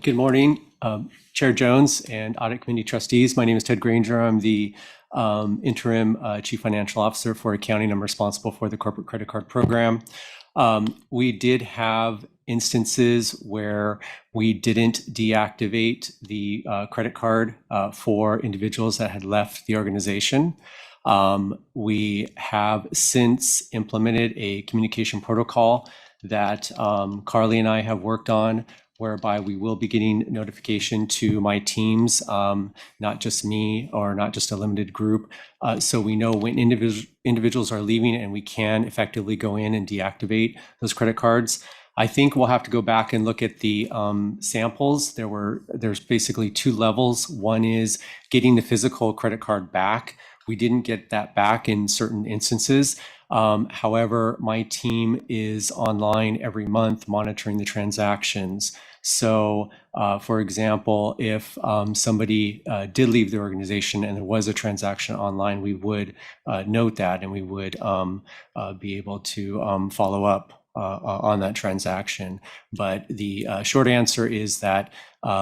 Good morning, Chair Jones and Audit Committee trustees. My name is Ted Granger. I'm the interim Chief Financial Officer for accounting. I'm responsible for the corporate credit card program. We did have instances where we didn't deactivate the credit card for individuals that had left the organization. We have since implemented a communication protocol that Carly and I have worked on, whereby we will be getting notification to my teams, not just me or not just a limited group. So we know when individuals are leaving and we can effectively go in and deactivate those credit cards. I think we'll have to go back and look at the samples. There's basically 2 levels. One is getting the physical credit card back. We didn't get that back in certain instances. However, my team is online every month monitoring the transactions. So, for example, if somebody did leave the organization and there was a transaction online, we would note that and we would be able to follow up on that transaction. But the short answer is that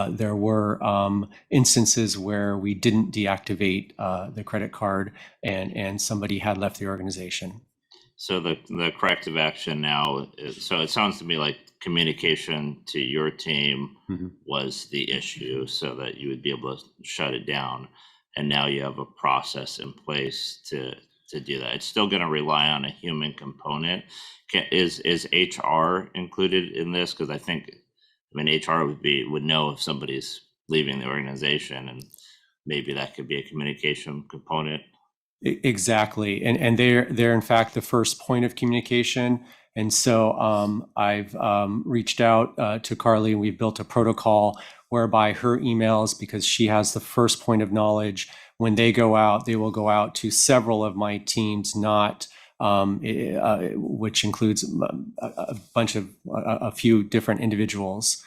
there were instances where we didn't deactivate the credit card and somebody had left the organization. So the corrective action now is, so it sounds to me like communication to your team was the issue so that you would be able to shut it down. And now you have a process in place to do that. It's still going to rely on a human component. Is HR included in this? Because I mean, HR would know if somebody's leaving the organization, and maybe that could be a communication component. Exactly. And they're in fact the first point of communication. And so I've reached out to Carly, and we've built a protocol whereby her emails, because she has the first point of knowledge, when they go out, they will go out to several of my teams, not which includes a few different individuals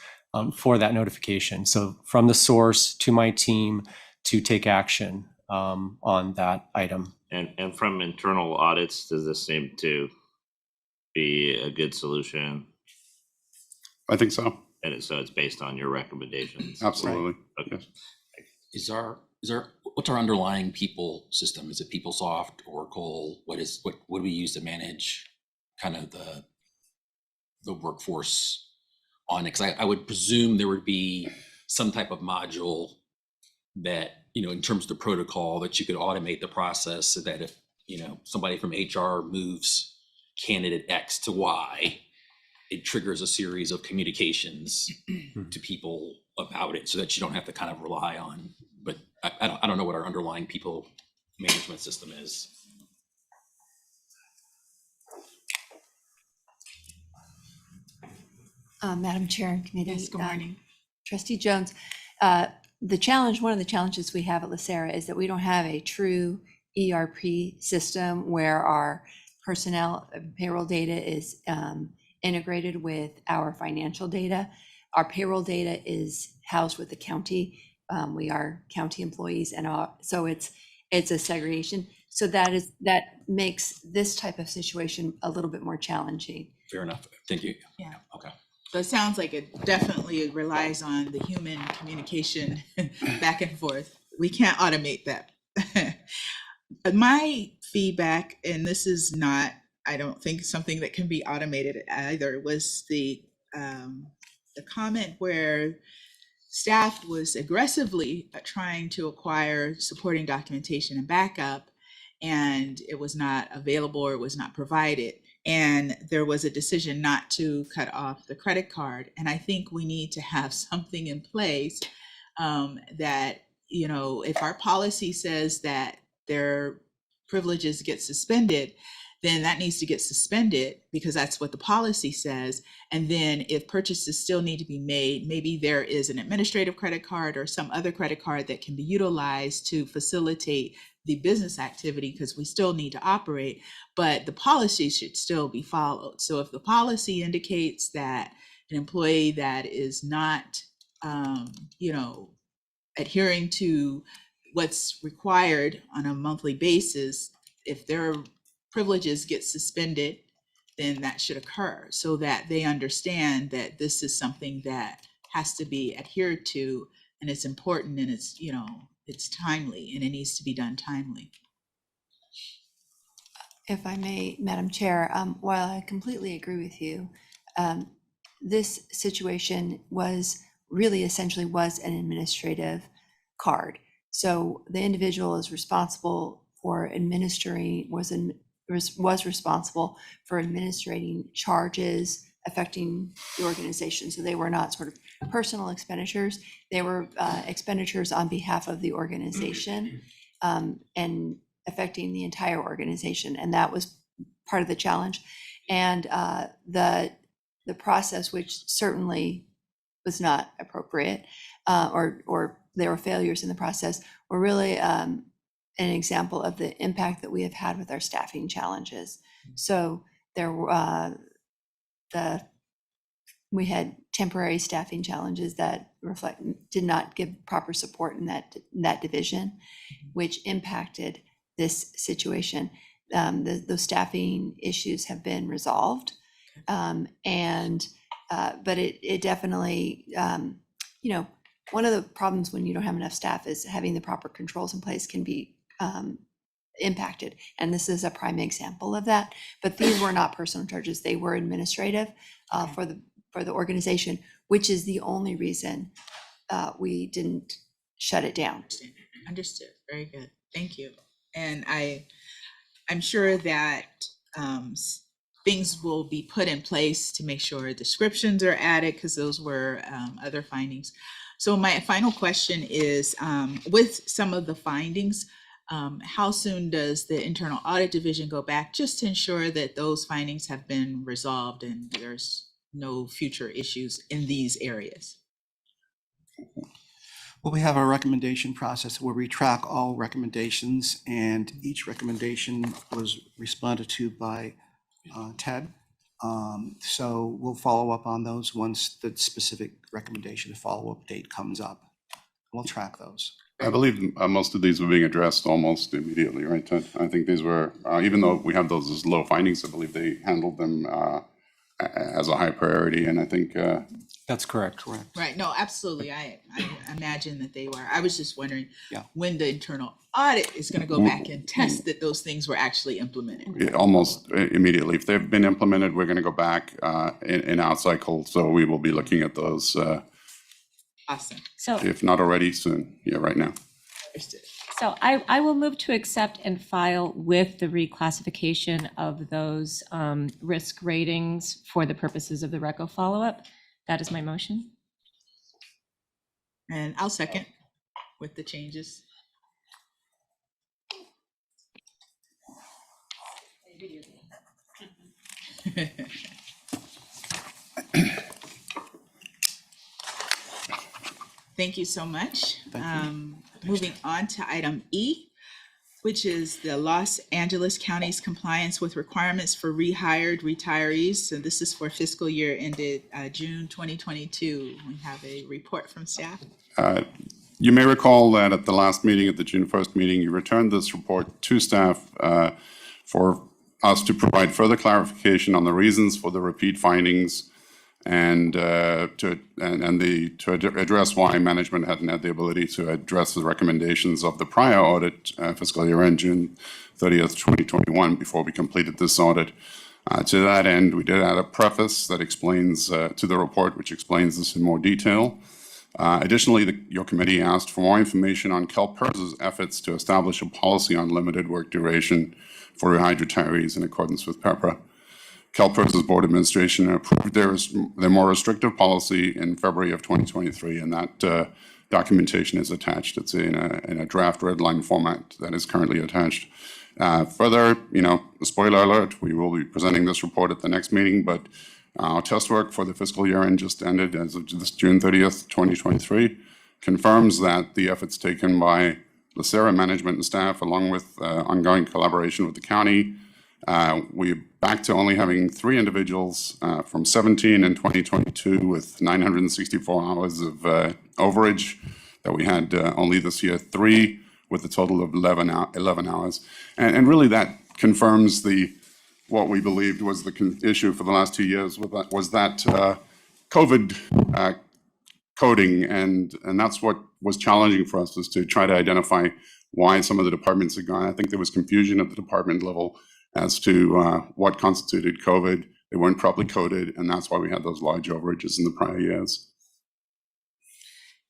for that notification. So from the source to my team to take action on that item. And from internal audits, does this seem to be a good solution? I think so. And so it's based on your recommendations? Absolutely. Right. Okay. Is what's our underlying people system? Is it PeopleSoft, Oracle? What do we use to manage kind of the workforce on it? Because I would presume there would be some type of module that, in terms of the protocol, that you could automate the process so that if, somebody from HR moves candidate X to Y, it triggers a series of communications to people about it so that you don't have to kind of rely on, but I don't know what our underlying people management system is. Madam Chair and Committee. Yes, good morning. Trustee Jones, one of the challenges we have at LACERA is that we don't have a true ERP system where our personnel payroll data is integrated with our financial data. Our payroll data is housed with the county. We are county employees, and so it's a segregation. So that makes this type of situation a little bit more challenging. Fair enough. Thank you. Yeah. Okay. So it sounds like it definitely relies on the human communication back and forth. We can't automate that. My feedback, and this is not, I don't think something that can be automated either, was the comment where staff was aggressively trying to acquire supporting documentation and backup, and it was not available or it was not provided. And there was a decision not to cut off the credit card. And I think we need to have something in place that, if our policy says that their privileges get suspended, then that needs to get suspended because that's what the policy says. And then if purchases still need to be made, maybe there is an administrative credit card or some other credit card that can be utilized to facilitate the business activity, because we still need to operate, but the policy should still be followed. So if the policy indicates that an employee that is not, adhering to what's required on a monthly basis, if their privileges get suspended, then that should occur so that they understand that this is something that has to be adhered to, and it's important, and it's, it's timely, and it needs to be done timely. If I may, Madam Chair, while I completely agree with you, this situation was essentially an administrative card. So the individual is responsible for was responsible for administrating charges affecting the organization. So they were not sort of personal expenditures. They were expenditures on behalf of the organization and affecting the entire organization. And that was part of the challenge. And the process, which certainly was not appropriate, or there were failures in the process, were really an example of the impact that we have had with our staffing challenges. So we had temporary staffing challenges that did not give proper support in that division, which impacted this situation. Those staffing issues have been resolved, but it definitely, one of the problems when you don't have enough staff is having the proper controls in place can be impacted. And this is a prime example of that. But these were not personal charges. They were administrative for the organization, which is the only reason we didn't shut it down. Understood. Very good. Thank you. And I'm sure that things will be put in place to make sure descriptions are added, because those were other findings. So my final question is, with some of the findings, How soon does the internal audit division go back just to ensure that those findings have been resolved and there's no future issues in these areas? Well, we have our recommendation process where we track all recommendations, and each recommendation was responded to by Ted. So we'll follow up on those once the specific recommendation follow-up date comes up. We'll track those. I believe most of these were being addressed almost immediately, right, Ted? I think these were, even though we have those as low findings, I believe they handled them as a high priority, and I think That's correct. Correct. Right, no, absolutely. I imagine that they were. I was just wondering Yeah. when the internal audit is going to go back and test that those things were actually implemented. yeah, almost immediately. If they've been implemented, we're going to go back in our cycle, so we will be looking at those, Awesome. So, if not already, soon. Yeah, right now. Understood. so I will move to accept and file with the reclassification of those risk ratings for the purposes of the RECO follow-up. That is my motion. And I'll second with the changes. Thank you so much. Moving on to item E, which is the Los Angeles County's compliance with requirements for rehired retirees. So this is for fiscal year ended June 2022. We have a report from staff. You may recall that at the last meeting, at the June 1st meeting, you returned this report to staff for us to provide further clarification on the reasons for the repeat findings and to address why management hadn't had the ability to address the recommendations of the prior audit fiscal year end, June 30th, 2021, before we completed this audit. To that end, we did add a preface that explains to the report, which explains this in more detail. Additionally, your committee asked for more information on CalPERS's efforts to establish a policy on limited work duration for rehired retirees in accordance with PEPRA. CalPERS's board administration approved their more restrictive policy in February of 2023, and that documentation is attached. It's in a draft red line format that is currently attached. Further, spoiler alert, we will be presenting this report at the next meeting, but our test work for the fiscal year end just ended as of this June 30th, 2023, confirms that the efforts taken by LACERA management and staff, along with ongoing collaboration with the county, we're back to only having 3 individuals from 17 in 2022 with 964 hours of overage that we had only this year, 3 with a total of 11 hours. And really that confirms what we believed was the issue for the last 2 years was that COVID coding, and that's what was challenging for us, was to try to identify why some of the departments had gone. I think there was confusion at the department level as to what constituted COVID. They weren't properly coded, and that's why we had those large overages in the prior years.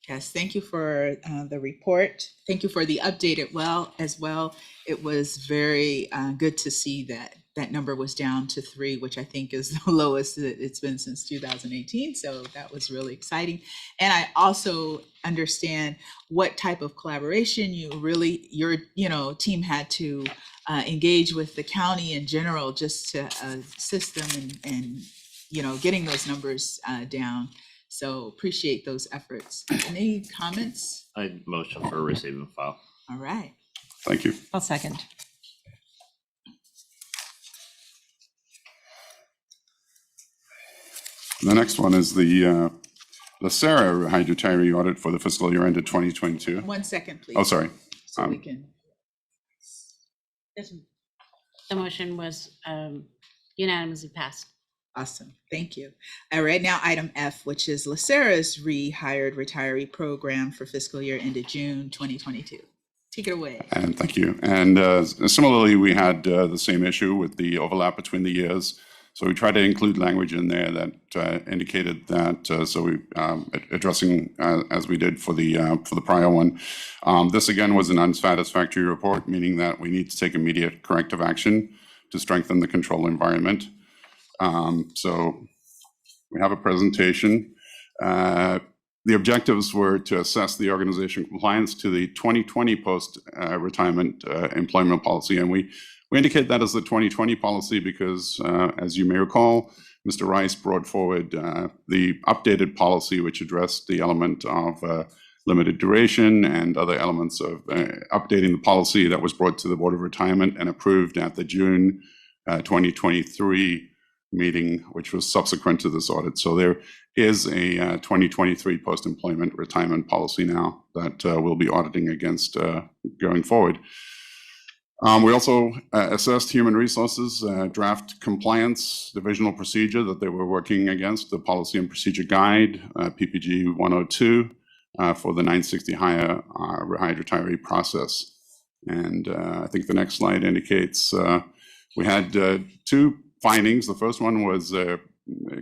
Yes, thank you for the report. Thank you for the update as well. It was very good to see that number was down to 3, which I think is the lowest that it's been since 2018. So that was really exciting. And I also understand what type of collaboration your team had to engage with the county in general, just to assist them in getting those numbers down. So appreciate those efforts. Any comments? I motion for receive and file. All right. Thank you. I'll second. The next one is the LACERA retiree audit for the fiscal year ended 2022. 1 second, please. Oh, sorry. So we can. The motion was unanimously passed. Awesome, thank you. All right, now item F, which is LACERA's Rehired Retiree Program for fiscal year ended June 2022. Take it away. And thank you. And similarly, we had the same issue with the overlap between the years. So we tried to include language in there that indicated that, so we addressing as we did for the prior one. This again was an unsatisfactory report, meaning that we need to take immediate corrective action to strengthen the control environment. So we have a presentation. The objectives were to assess the organization compliance to the 2020 post-retirement employment policy. And we indicate that as the 2020 policy because, as you may recall, Mr. Rice brought forward the updated policy, which addressed the element of limited duration and other elements of updating the policy that was brought to the Board of Retirement and approved at the June 2023 meeting, which was subsequent to this audit. So there is a 2023 post-employment retirement policy now that we'll be auditing against going forward. We also assessed human resources, draft compliance, divisional procedure that they were working against, the policy and procedure guide, PPG 102, for the 960 hire rehired retiree process. And I think the next slide indicates we had two findings. The first one was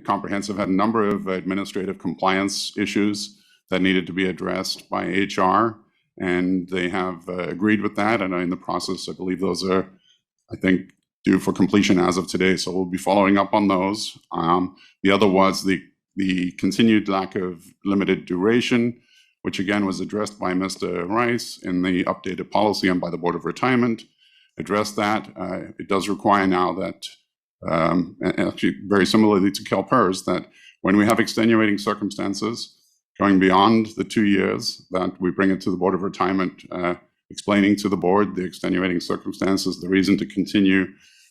comprehensive, had a number of administrative compliance issues that needed to be addressed by HR. And they have agreed with that and are in the process. I believe those are, I think, due for completion as of today. So we'll be following up on those. The other was the continued lack of limited duration, which again was addressed by Mr. Rice in the updated policy and by the Board of Retirement. Addressed that. It does require now that, actually very similarly to CalPERS, that when we have extenuating circumstances, going beyond the 2 years, that we bring it to the Board of Retirement, explaining to the board the extenuating circumstances, the reason to continue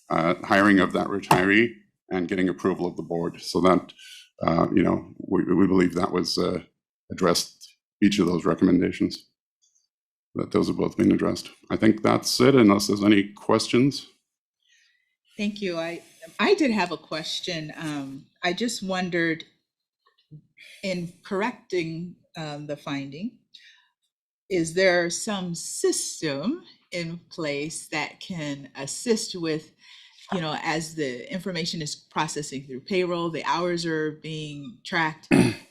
hiring of that retiree, and getting approval of the board. So that, we believe that was addressed, each of those recommendations, that those have both been addressed. I think that's it, unless there's any questions. Thank you. I did have a question. I just wondered, in correcting the finding, is there some system in place that can assist with, as the information is processing through payroll, the hours are being tracked,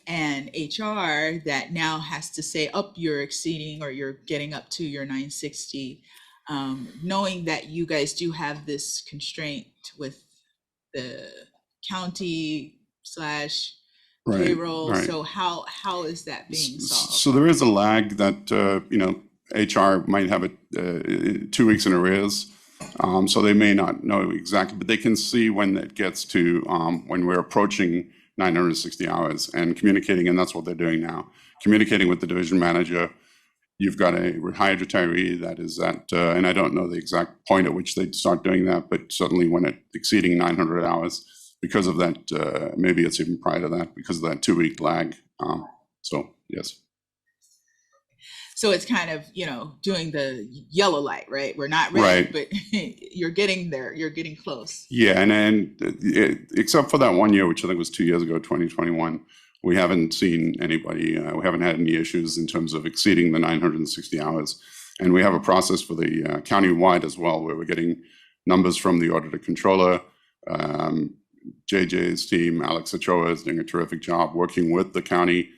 and HR that now has to say, you're exceeding or you're getting up to your 960, knowing that you guys do have this constraint with the county / payroll. Right. So how is that being solved? So there is a lag that, HR might have it 2 weeks in arrears. So they may not know exactly, but they can see when it gets to, when we're approaching 960 hours and communicating, and that's what they're doing now. Communicating with the division manager. You've got a rehired retiree that is at, and I don't know the exact point at which they start doing that, but certainly when it's exceeding 900 hours, because of that, maybe it's even prior to that, because of that 2 week lag. So yes. So it's kind of, doing the yellow light, right? We're not ready, Right. but you're getting there. You're getting close. Yeah, and except for that 1 year, which I think was 2 years ago, 2021, we haven't seen anybody, we haven't had any issues in terms of exceeding the 960 hours. And we have a process for the county-wide as well, where we're getting numbers from the auditor controller. JJ's team, Alex Ochoa, is doing a terrific job working with the county,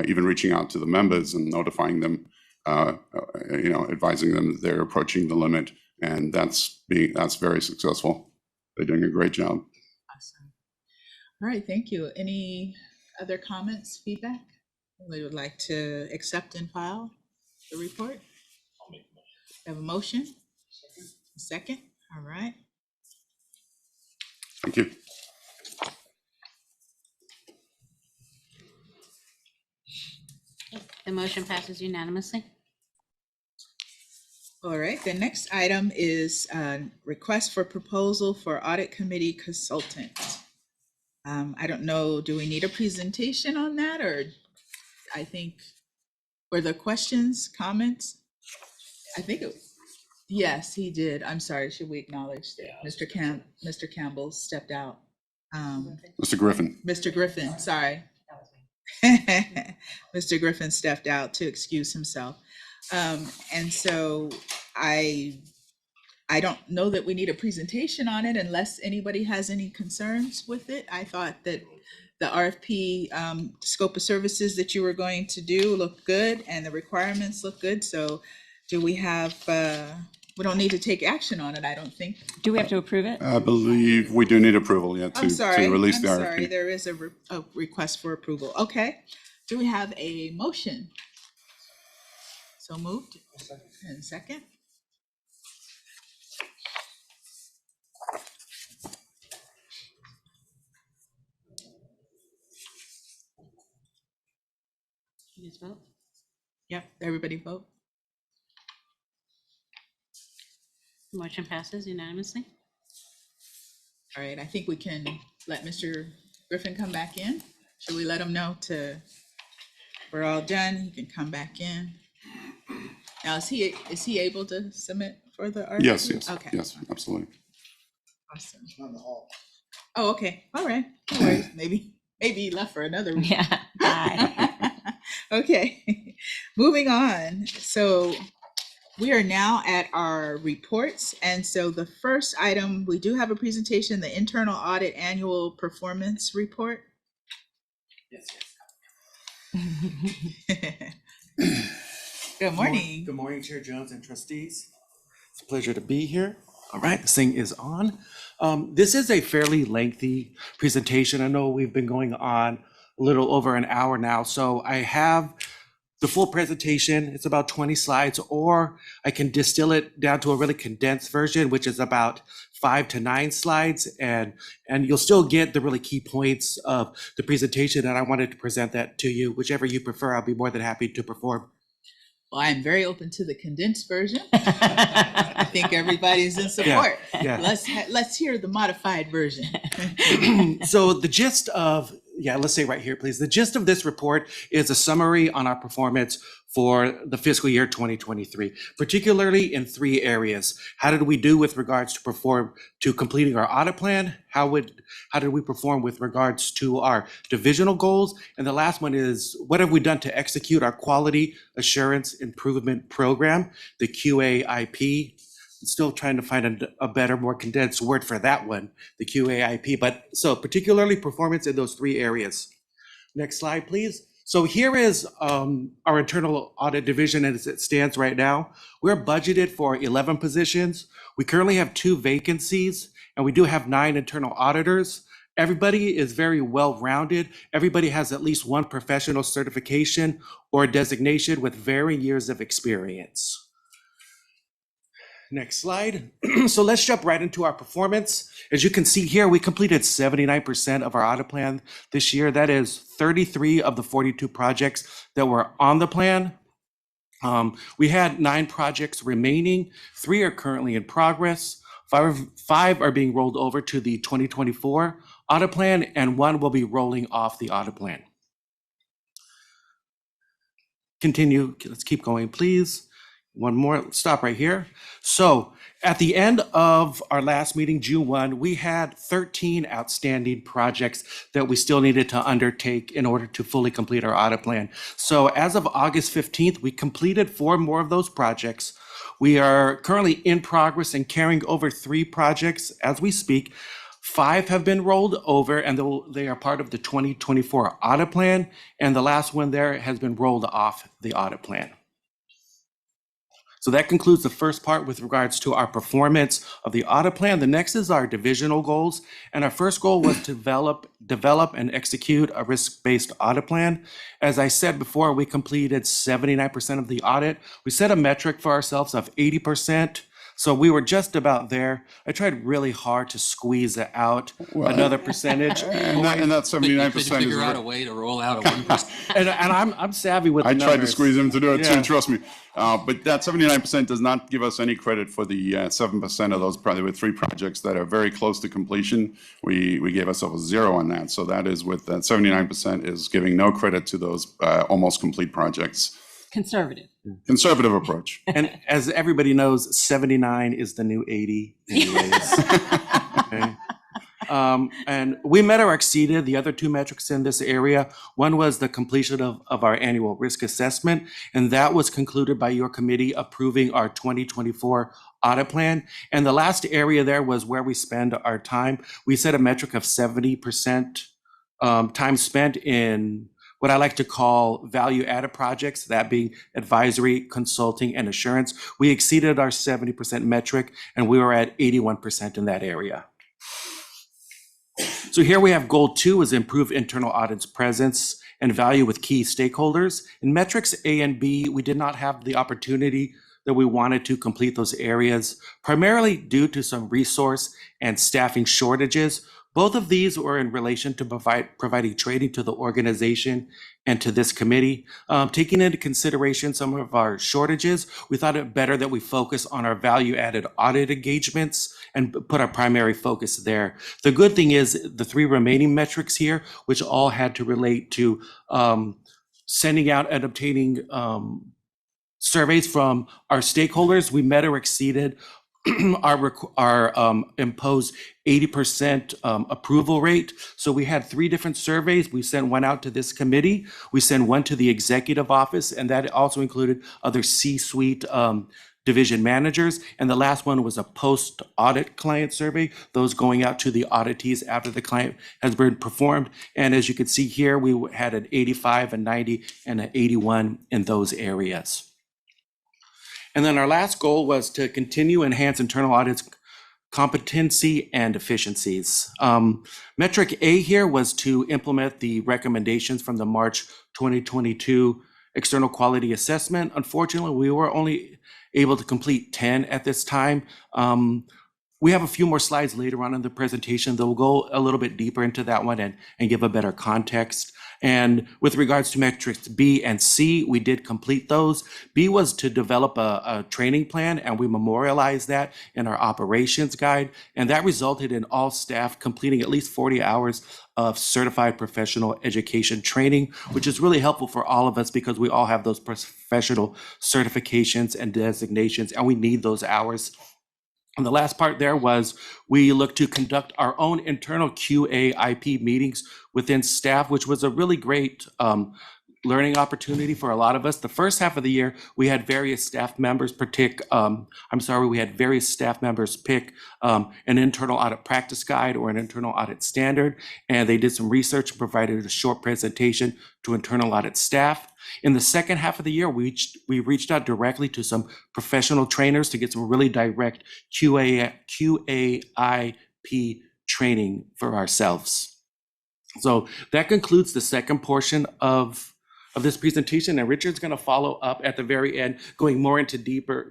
even reaching out to the members and notifying them, advising them that they're approaching the limit, and that's very successful. They're doing a great job. Awesome. All right, thank you. Any other comments, feedback? We would like to accept and file the report. Have a motion? A second? All right. Thank you. The motion passes unanimously. All right, the next item is request for proposal for audit committee consultant. I don't know, do we need a presentation on that, or I think, were there questions, comments? I think yes, he did. I'm sorry, should we acknowledge that Mr. Campbell stepped out? Mr. Griffin. Mr. Griffin, sorry. Mr. Griffin stepped out to excuse himself. And so I don't know that we need a presentation on it unless anybody has any concerns with it. I thought that the RFP scope of services that you were going to do looked good and the requirements look good. So do we have, we don't need to take action on it, I don't think. Do we have to approve it? I believe we do need approval, to I'm sorry, release the RFP. sorry, there is a request for approval. Okay. Do we have a motion? So moved. And second? You just vote. Yep, everybody vote. Motion passes unanimously. All right, I think we can let Mr. Griffin come back in. Should we let him know we're all done? He can come back in. Now, is he able to submit for the RFP? Yes, Okay. yes, absolutely. Awesome. On the hall. Oh, okay. All right. No worries. Maybe he left for another reason. Yeah. Bye. Okay. Moving on. So we are now at our reports. And so the first item, we do have a presentation, the Internal Audit Annual Performance Report. Good morning. Good morning, Chair Jones and trustees. It's a pleasure to be here. All right, this thing is on. This is a fairly lengthy presentation. I know we've been going on a little over an hour now, so I have the full presentation. It's about 20 slides, or I can distill it down to a really condensed version, which is about 5 to 9 slides, and you'll still get the really key points of the presentation, and I wanted to present that to you. Whichever you prefer, I'll be more than happy to perform. Well, I'm very open to the condensed version. I think everybody's in support. Yeah. Let's hear the modified version. So the gist of, let's say right here, please. The gist of this report is a summary on our performance for the fiscal year 2023, particularly in 3 areas. How did we do with regards to completing our audit plan? How did we perform with regards to our divisional goals? And the last one is, what have we done to execute our quality assurance improvement program, the QAIP? I'm still trying to find a better, more condensed word for that one, the QAIP. But so particularly performance in those 3 areas. Next slide, please. So here is our internal audit division as it stands right now. We're budgeted for 11 positions. We currently have 2 vacancies, and we do have 9 internal auditors. Everybody is very well-rounded. Everybody has at least 1 professional certification or designation with varying years of experience. Next slide. So let's jump right into our performance. As you can see here, we completed 79% of our audit plan this year. That is 33 of the 42 projects that were on the plan. We had 9 projects remaining. 3 are currently in progress. 5 are being rolled over to the 2024 audit plan, and 1 will be rolling off the audit plan. Continue. Let's keep going, please. One more, stop right here. So at the end of our last meeting, June 1, we had 13 outstanding projects that we still needed to undertake in order to fully complete our audit plan. So as of August 15th, we completed 4 more of those projects. We are currently in progress and carrying over 3 projects as we speak. 5 have been rolled over, and they are part of the 2024 audit plan. And the last one there has been rolled off the audit plan. So that concludes the first part with regards to our performance of the audit plan. The next is our divisional goals. And our first goal was to develop and execute a risk-based audit plan. As I said before, we completed 79% of the audit. We set a metric for ourselves of 80%. So we were just about there. I tried really hard to squeeze out another percentage. And that 79% is figure out a way to roll out a 1%. and I'm savvy with the I numbers. tried to squeeze him to do it Yeah. too, trust me. But that 79% does not give us any credit for the 7% of those, probably with 3 projects that are very close to completion. We gave ourselves a 0 on that. So that is with that 79% is giving no credit to those almost complete projects. Conservative. Conservative approach. And as everybody knows, 79 is the new 80 anyways. Okay. And we met or exceeded the other 2 metrics in this area. One was the completion of our annual risk assessment, and that was concluded by your committee approving our 2024 audit plan. And the last area there was where we spend our time. We set a metric of 70% time spent in what I like to call value-added projects, that being advisory, consulting, and assurance. We exceeded our 70% metric, and we were at 81% in that area. So here we have goal 2 is improve internal audit's presence and value with key stakeholders. In metrics A and B, we did not have the opportunity that we wanted to complete those areas, primarily due to some resource and staffing shortages. Both of these were in relation to providing training to the organization and to this committee. Taking into consideration some of our shortages, we thought it better that we focus on our value-added audit engagements and put our primary focus there. The good thing is the 3 remaining metrics here, which all had to relate to sending out and obtaining surveys from our stakeholders, we met or exceeded our imposed 80% approval rate. So we had 3 different surveys. We sent one out to this committee. We sent one to the executive office, and that also included other C-suite division managers. And the last one was a post-audit client survey, those going out to the auditees after the client has been performed. And as you can see here, we had an 85, a 90, and an 81 in those areas. And then our last goal was to continue enhance internal audits competency and efficiencies. Metric A here was to implement the recommendations from the March 2022 external quality assessment. Unfortunately, we were only able to complete 10 at this time. We have a few more slides later on in the presentation that will go a little bit deeper into that one and give a better context. And with regards to metrics B and C, we did complete those. B was to develop a training plan, and we memorialized that in our operations guide. And that resulted in all staff completing at least 40 hours of certified professional education training, which is really helpful for all of us because we all have those professional certifications and designations, and we need those hours. And the last part there was we looked to conduct our own internal QA/IP meetings within staff, which was a really great learning opportunity for a lot of us. The first half of the year, we had various staff members pick an internal audit practice guide or an internal audit standard, and they did some research and provided a short presentation to internal audit staff. In the second half of the year, we reached out directly to some professional trainers to get some really direct QA/IP training for ourselves. So that concludes the second portion of this presentation, and Richard's going to follow up at the very end, going more deeper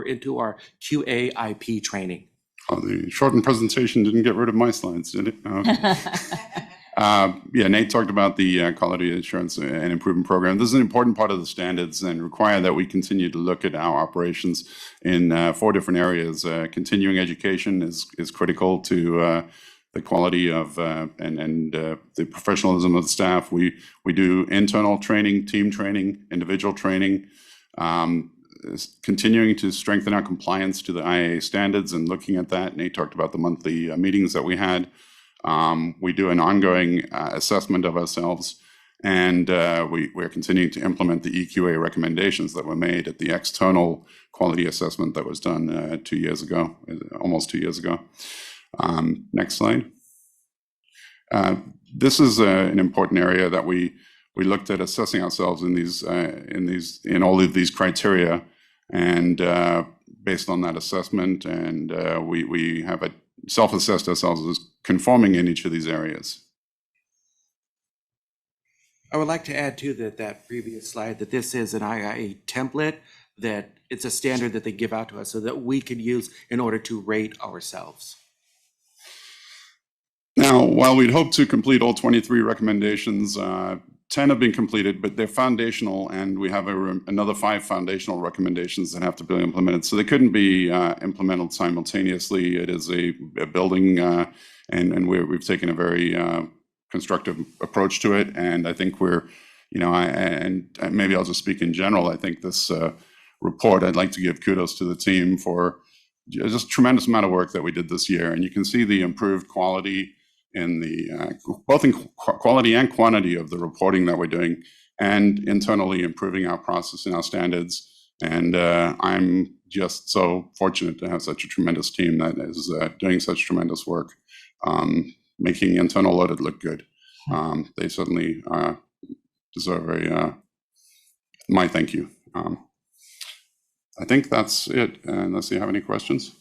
into our QA/IP training. Oh, the shortened presentation didn't get rid of my slides, did it? Yeah, Nate talked about the quality assurance and improvement program. This is an important part of the standards and require that we continue to look at our operations in 4 different areas. Continuing education is critical to the quality of and the professionalism of the staff. We do internal training, team training, individual training, continuing to strengthen our compliance to the IAA standards and looking at that. Nate talked about the monthly meetings that we had. We do an ongoing assessment of ourselves, and we're continuing to implement the EQA recommendations that were made at the external quality assessment that was done 2 years ago, almost 2 years ago. Next slide. This is an important area that we looked at assessing ourselves in all of these criteria, and based on that assessment, and we have self-assessed ourselves as conforming in each of these areas. I would like to add to that previous slide that this is an IIA template, that it's a standard that they give out to us so that we can use in order to rate ourselves. Now, while we'd hoped to complete all 23 recommendations, 10 have been completed, but they're foundational, and we have another 5 foundational recommendations that have to be implemented. So they couldn't be implemented simultaneously. It is a building, and we've taken a very constructive approach to it. And I think we're, and maybe I'll just speak in general. I think this report, I'd like to give kudos to the team for just a tremendous amount of work that we did this year. And you can see the improved quality in the both in quality and quantity of the reporting that we're doing, and internally improving our process and our standards. And I'm just so fortunate to have such a tremendous team that is doing such tremendous work, making internal audit look good. They certainly deserve my thank you. I think that's it, unless you have any questions.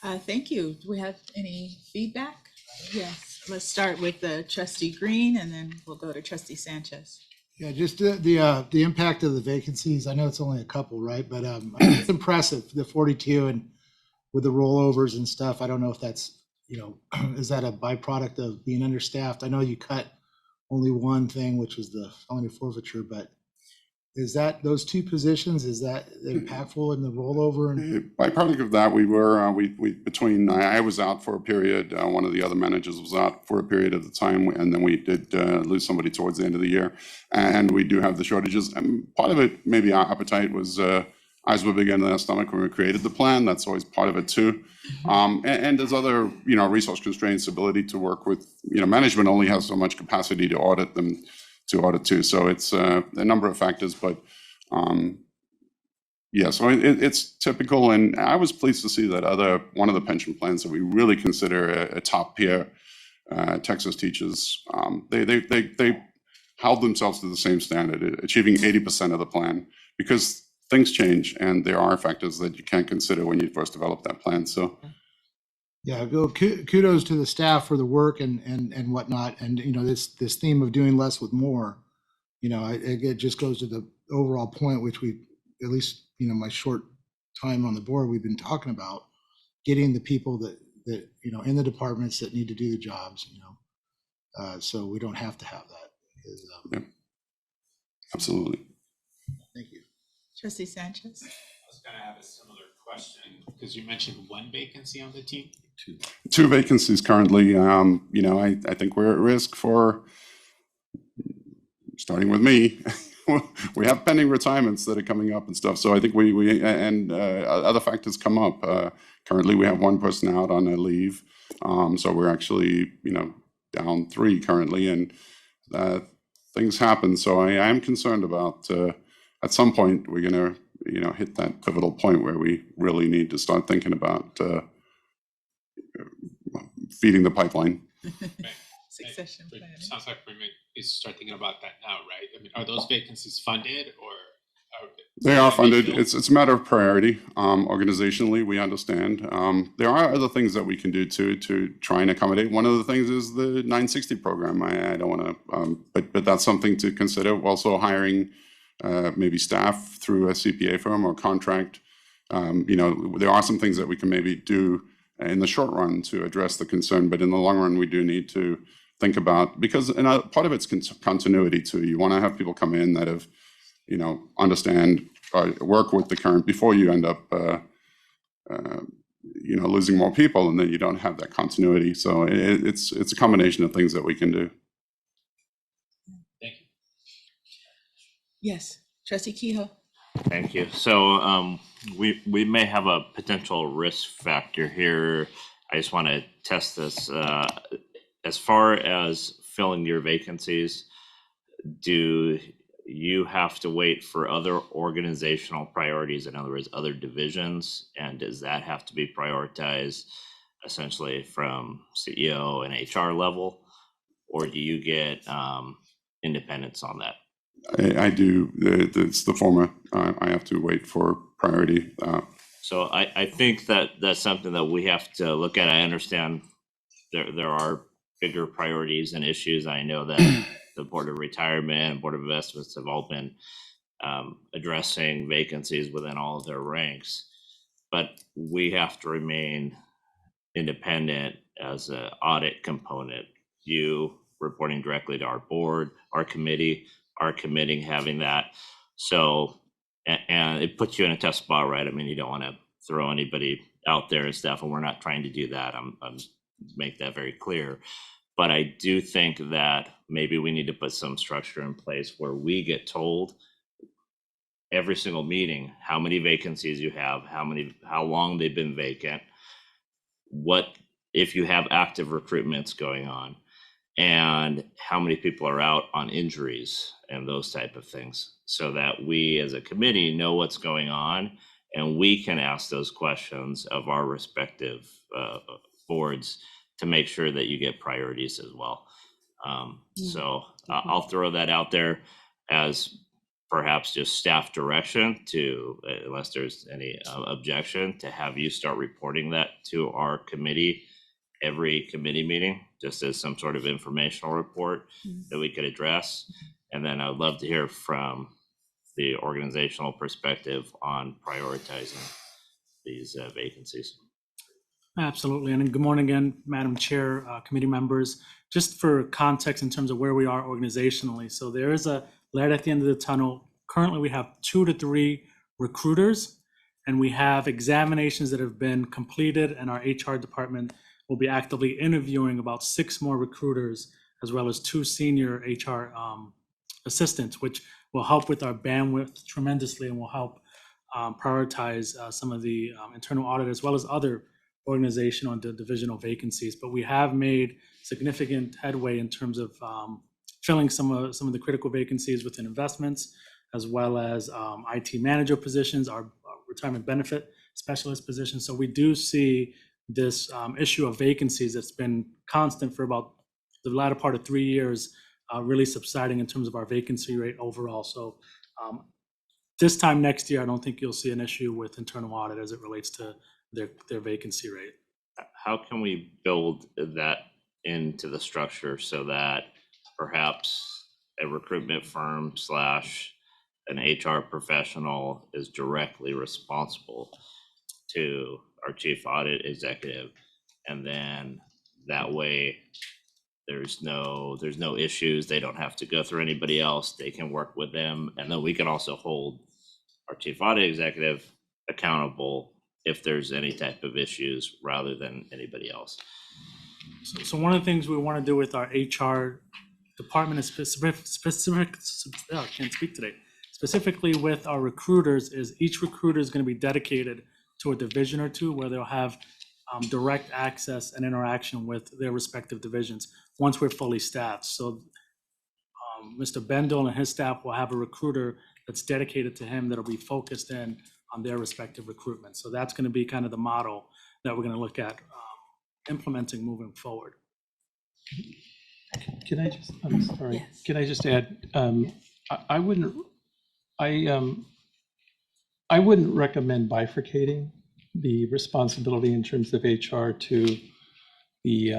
Thank you. Do we have any feedback? Yes. let's start with Trustee Green, and then we'll go to Trustee Sanchez. Yeah, just the impact of the vacancies. I know it's only a couple, right? But it's impressive, the 42, and with the rollovers and stuff. I don't know if that's, is that a byproduct of being understaffed? I know you cut only one thing, which was the felony forfeiture, but is that those two positions, is that impactful in the rollover? And Byproduct of that, we were, between, I was out for a period, one of the other managers was out for a period of the time, and then we did lose somebody towards the end of the year. And we do have the shortages. And part of it, maybe our appetite was, eyes were bigger than our stomach when we created the plan. That's always part of it too. And there's other, resource constraints, ability to work with, management only has so much capacity to audit them, to audit too. So it's a number of factors, but yeah, so it's typical. And I was pleased to see that one of the pension plans that we really consider a top peer, Texas teachers, they held themselves to the same standard, achieving 80% of the plan, because things change and there are factors that you can't consider when you first develop that plan. So yeah, kudos to the staff for the work and whatnot. And, this theme of doing less with more, it just goes to the overall point, which we, at least, my short time on the board, we've been talking about getting the people that in the departments that need to do the jobs, so we don't have to have that. yeah, absolutely. Thank you. Trustee Sanchez? I was going to have a similar question because you mentioned one vacancy on the team. Two vacancies currently. I think we're at risk for, starting with me, we have pending retirements that are coming up and stuff. So I think we other factors come up. Currently, we have one person out on a leave. So we're actually, down 3 currently, and things happen. So I am concerned about, at some point, we're going to, hit that pivotal point where we really need to start thinking about feeding the pipeline. Succession But planning. sounds like we need to start thinking about that now, right? I mean, are those vacancies funded or? They are funded. It's a matter of priority. Organizationally, we understand. There are other things that we can do to try and accommodate. One of the things is the 960 program. I don't want to, but that's something to consider. Also hiring maybe staff through a CPA firm or contract. There are some things that we can maybe do in the short run to address the concern, but in the long run, we do need to think about, because part of it's continuity too. You want to have people come in that have, understand, work with the current before you end up, losing more people, and then you don't have that continuity. So it's a combination of things that we can do. Thank you. Yes, Trustee Kehoe. Thank you. So we may have a potential risk factor here. I just want to test this. As far as filling your vacancies, do you have to wait for other organizational priorities, in other words, other divisions? And does that have to be prioritized essentially from CEO and HR level? Or do you get independence on that? I do. It's the former. I have to wait for priority. So I think that that's something that we have to look at. I understand there are bigger priorities and issues. I know that the Board of Retirement and Board of Investments have all been addressing vacancies within all of their ranks, but we have to remain independent as an audit component. You reporting directly to our board, our committee having that. So, and it puts you in a tough spot, right? I mean, you don't want to throw anybody out there and stuff, and we're not trying to do that. I'm make that very clear. But I do think that maybe we need to put some structure in place where we get told every single meeting how many vacancies you have, how long they've been vacant, what if you have active recruitments going on, and how many people are out on injuries and those type of things, so that we as a committee know what's going on and we can ask those questions of our respective boards to make sure that you get priorities as well. So I'll throw that out there as perhaps just staff direction to, unless there's any objection, to have you start reporting that to our committee every committee meeting, just as some sort of informational report that we could address. And then I would love to hear from the organizational perspective on prioritizing these vacancies. Absolutely. And good morning again, Madam Chair, committee members. Just for context in terms of where we are organizationally. So there is a light at the end of the tunnel. Currently, we have 2 to 3 recruiters, and we have examinations that have been completed, and our HR department will be actively interviewing about 6 more recruiters, as well as 2 senior HR assistants, which will help with our bandwidth tremendously and will help prioritize some of the internal audit as well as other organizational and divisional vacancies. But we have made significant headway in terms of filling some of the critical vacancies within investments, as well as IT manager positions, our retirement benefit specialist positions. So we do see this issue of vacancies that's been constant for about the latter part of 3 years, really subsiding in terms of our vacancy rate overall. So this time next year, I don't think you'll see an issue with internal audit as it relates to their vacancy rate. How can we build that into the structure so that perhaps a recruitment firm / an HR professional is directly responsible to our chief audit executive, and then that way there's no issues, they don't have to go through anybody else, they can work with them, and then we can also hold our chief audit executive accountable if there's any type of issues rather than anybody else. So one of the things we want to do with our HR department is I can't speak today. Specifically with our recruiters is each recruiter is going to be dedicated to a division or 2 where they'll have direct access and interaction with their respective divisions once we're fully staffed. So Mr. Bendel and his staff will have a recruiter that's dedicated to him that'll be focused in on their respective recruitment. So that's going to be kind of the model that we're going to look at implementing moving forward. Can I just, I'm sorry, yes. Can I just add, I wouldn't recommend bifurcating the responsibility in terms of HR to the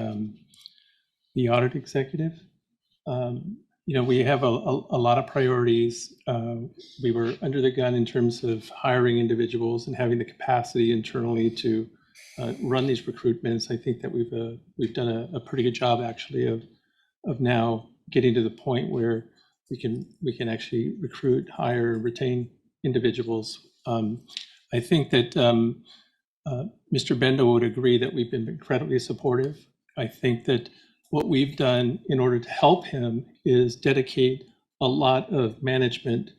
audit executive. We have a lot of priorities. We were under the gun in terms of hiring individuals and having the capacity internally to run these recruitments. I think that we've done a pretty good job actually of now getting to the point where we can actually recruit, hire, retain individuals. I think that Mr. Bendo would agree that we've been incredibly supportive. I think that what we've done in order to help him is dedicate a lot of management,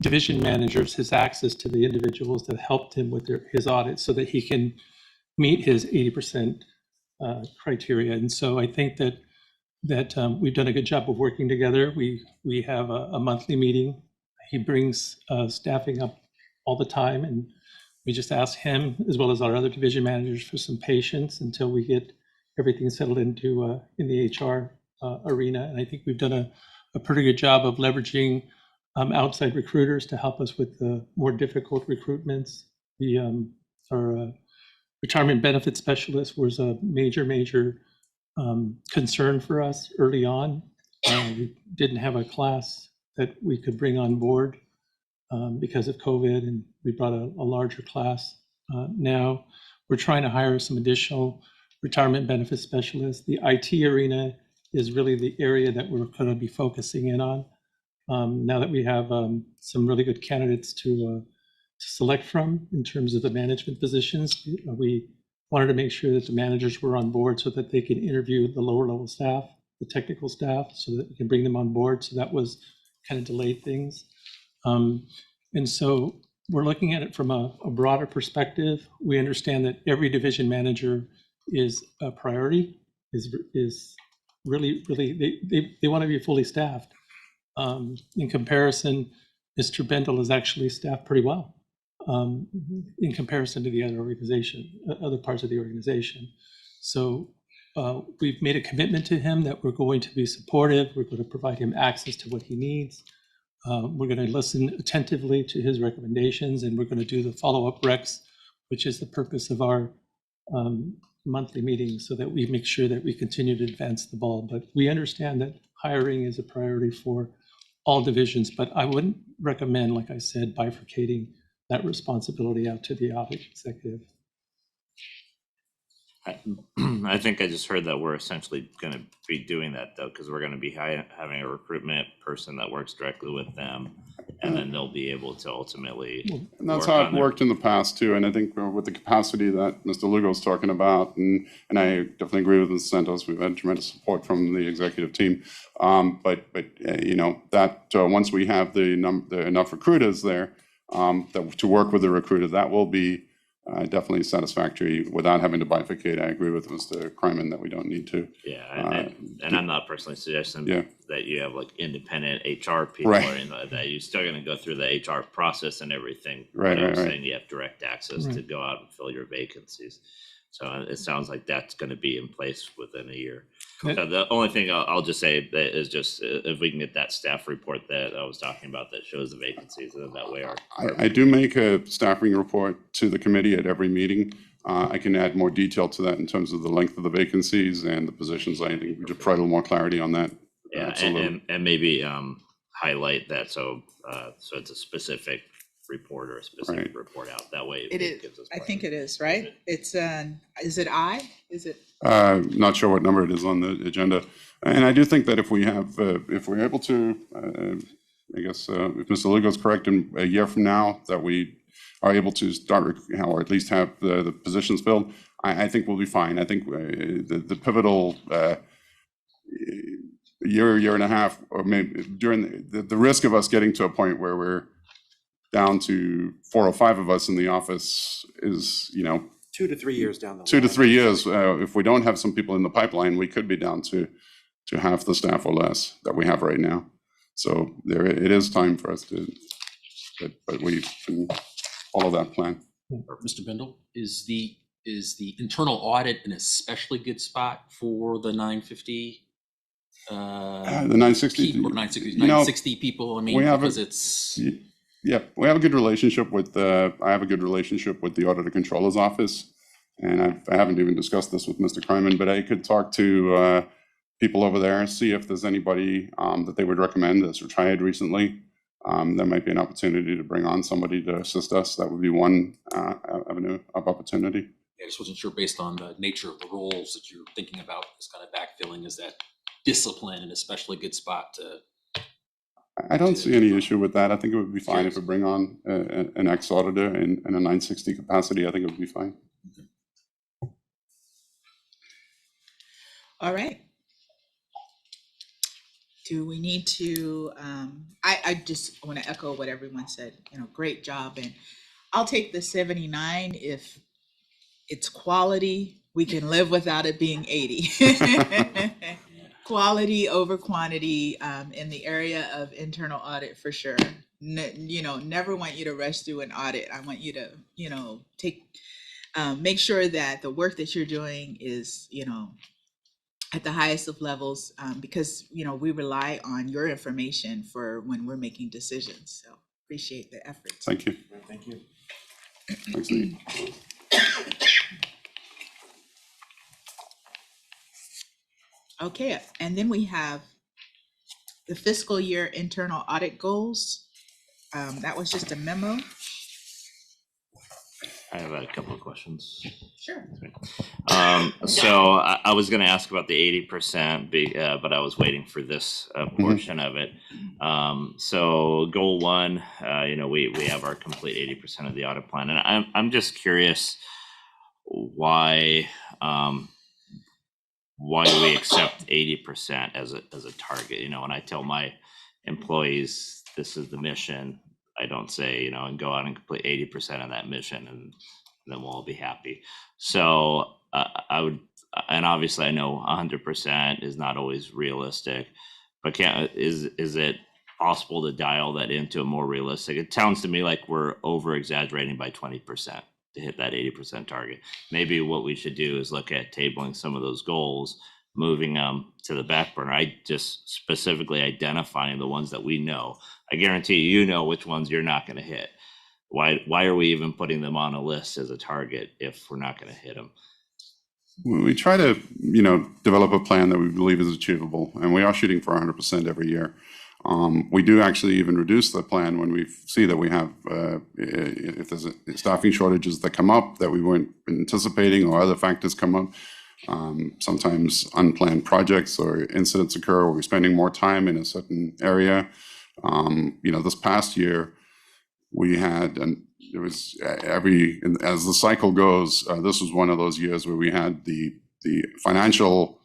division managers, his access to the individuals that helped him with his audit so that he can meet his 80% criteria. And so I think that we've done a good job of working together. We have a monthly meeting. He brings staffing up all the time, and we just ask him as well as our other division managers for some patience until we get everything settled into in the HR arena. And I think we've done a pretty good job of leveraging outside recruiters to help us with the more difficult recruitments. Our retirement benefit specialist was a major concern for us early on. We didn't have a class that we could bring on board because of COVID, and we brought a larger class. Now we're trying to hire some additional retirement benefit specialists. The IT arena is really the area that we're going to be focusing in on. Now that we have some really good candidates to select from in terms of the management positions, we wanted to make sure that the managers were on board so that they can interview the lower level staff, the technical staff, so that we can bring them on board. So that was kind of delayed things. And so we're looking at it from a broader perspective. We understand that every division manager is a priority, is really, they want to be fully staffed. In comparison, Mr. Bendel is actually staffed pretty well in comparison to the other parts of the organization. So we've made a commitment to him that we're going to be supportive. We're going to provide him access to what he needs. We're going to listen attentively to his recommendations, and we're going to do the follow-up recs, which is the purpose of our monthly meetings so that we make sure that we continue to advance the ball. But we understand that hiring is a priority for all divisions, but I wouldn't recommend, like I said, bifurcating that responsibility out to the audit executive. I think I just heard that we're essentially going to be doing that though, because we're going to be having a recruitment person that works directly with them, and then they'll be able to ultimately. And that's work how on it their- worked in the past too. And I think with the capacity that Mr. Lugo's talking about, and I definitely agree with Mr. Santos, we've had tremendous support from the executive team. But you know, that once we have the enough recruiters there to work with the recruiter, that will be definitely satisfactory without having to bifurcate. I agree with Mr. Kryman that we don't need to. Yeah, and I'm not personally suggesting Yeah. that you have like independent HR people, Right. or anything like that you're still going to go through the HR process and everything. Right, But I'm right, right. saying you have direct access to Right. go out and fill your vacancies. So it sounds like that's going to be in place within a year. Cool. So the only thing I'll just say that is just if we can get that staff report that I was talking about that shows the vacancies, and that way I do make a staffing report to the committee at every meeting. I can add more detail to that in terms of the length of the vacancies and the positions. I think we just provide a little more clarity on that. Yeah, Absolutely. and maybe highlight that so it's a specific report or a specific Right. report out. That way It is. gives us I think it is, right? It's, is it I? Is it? Not sure what number it is on the agenda. And I do think that if we have, if we're able to, I guess, if Mr. Lugo's correct, in a year from now, that we are able to start, or at least have the positions filled, I think we'll be fine. I think the pivotal year and a half, or maybe during the risk of us getting to a point where we're down to 4 or 5 of us in the office is, you know, 2 to 3 years down the line. 2 to 3 years. If we don't have some people in the pipeline, we could be down to half the staff or less that we have right now. So it is time for us to, but we can follow that plan. Mr. Bindle, is the internal audit an especially good spot for the 950? The 960, people, 960, you know, 960 people. I mean, we have because a- it's Yeah, we have a good relationship with, I have a good relationship with the Auditor Controller's Office. And I haven't even discussed this with Mr. Kryman, but I could talk to people over there and see if there's anybody that they would recommend that's retired recently. There might be an opportunity to bring on somebody to assist us. That would be one avenue of opportunity. I just wasn't sure based on the nature of the roles that you're thinking about, this kind of backfilling, is that discipline an especially good spot to? I don't see any issue with that. I think it would be fine if we bring on an ex-auditor in a 960 capacity. I think it would be fine. All right. Do we need to, I just want to echo what everyone said, you know, great job. And I'll take the 79 if it's quality. We can live without it being 80. Quality over quantity in the area of internal audit for sure. You know, never want you to rush through an audit. I want you to, you know, make sure that the work that you're doing is, you know, at the highest of levels, because, you know, we rely on your information for when we're making decisions. So appreciate the efforts. Thank you. Thank you. Thanks, Lee. Okay, and then we have the fiscal year internal audit goals. That was just a memo. I have a couple of questions. Sure. So I was going to ask about the 80%, but I was waiting for this portion of it. So goal 1, you know, we have our complete 80% of the audit plan, and I'm just curious why do we accept 80% as a target? You know, when I tell my employees this is the mission, I don't say, you know, and go out and complete 80% of that mission and then we'll all be happy. So I would, and obviously I know 100% is not always realistic, but is it possible to dial that into a more realistic? It sounds to me like we're over exaggerating by 20% to hit that 80% target. Maybe what we should do is look at tabling some of those goals, moving them to the back burner. I just specifically identifying the ones that we know. I guarantee you know which ones you're not going to hit. Why are we even putting them on a list as a target if we're not going to hit them? We try to, develop a plan that we believe is achievable, and we are shooting for 100% every year. We do actually even reduce the plan when we see that we have, if there's staffing shortages that come up that we weren't anticipating, or other factors come up. Sometimes unplanned projects or incidents occur where we're spending more time in a certain area. This past year, we had, and it was as the cycle goes, this was one of those years where we had the financial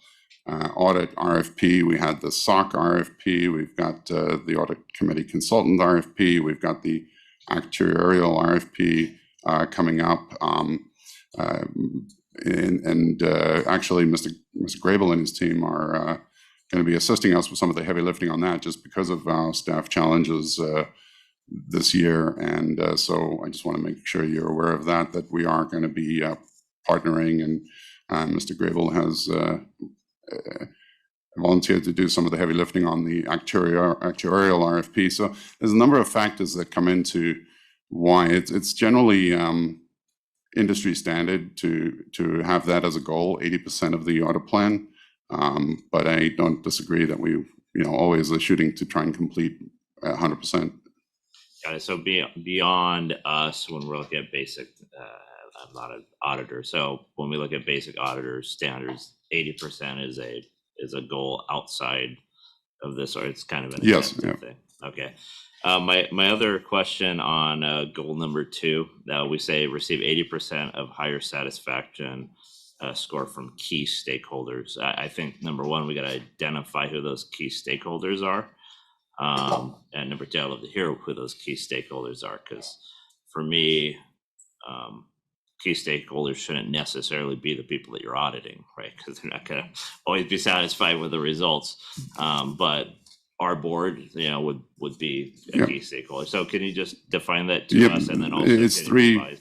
audit RFP, we had the SOC RFP, we've got the audit committee consultant RFP, we've got the actuarial RFP coming up. Actually, Mr. Grable and his team are going to be assisting us with some of the heavy lifting on that, just because of our staff challenges this year. And so I just want to make sure you're aware of that we are going to be partnering, and Mr. Grable has volunteered to do some of the heavy lifting on the actuarial RFP. So there's a number of factors that come into why it's generally industry standard to have that as a goal, 80% of the audit plan. But I don't disagree that we always are shooting to try and complete 100%. Got it. So beyond us, when we're looking at basic, I'm not an auditor. So when we look at basic auditor standards, 80% is a goal outside of this, or it's kind of an accepted thing. Okay. My other question on goal number 2, we say receive 80% of higher satisfaction score from key stakeholders. I think number 1, we got to identify who those key stakeholders are. And number 2, I'd love to hear who those key stakeholders are, because for me, key stakeholders shouldn't necessarily be the people that you're auditing, right? Because they're not going to always be satisfied with the results. But our board, would be a key stakeholder. So can you just define that to us, and then also provide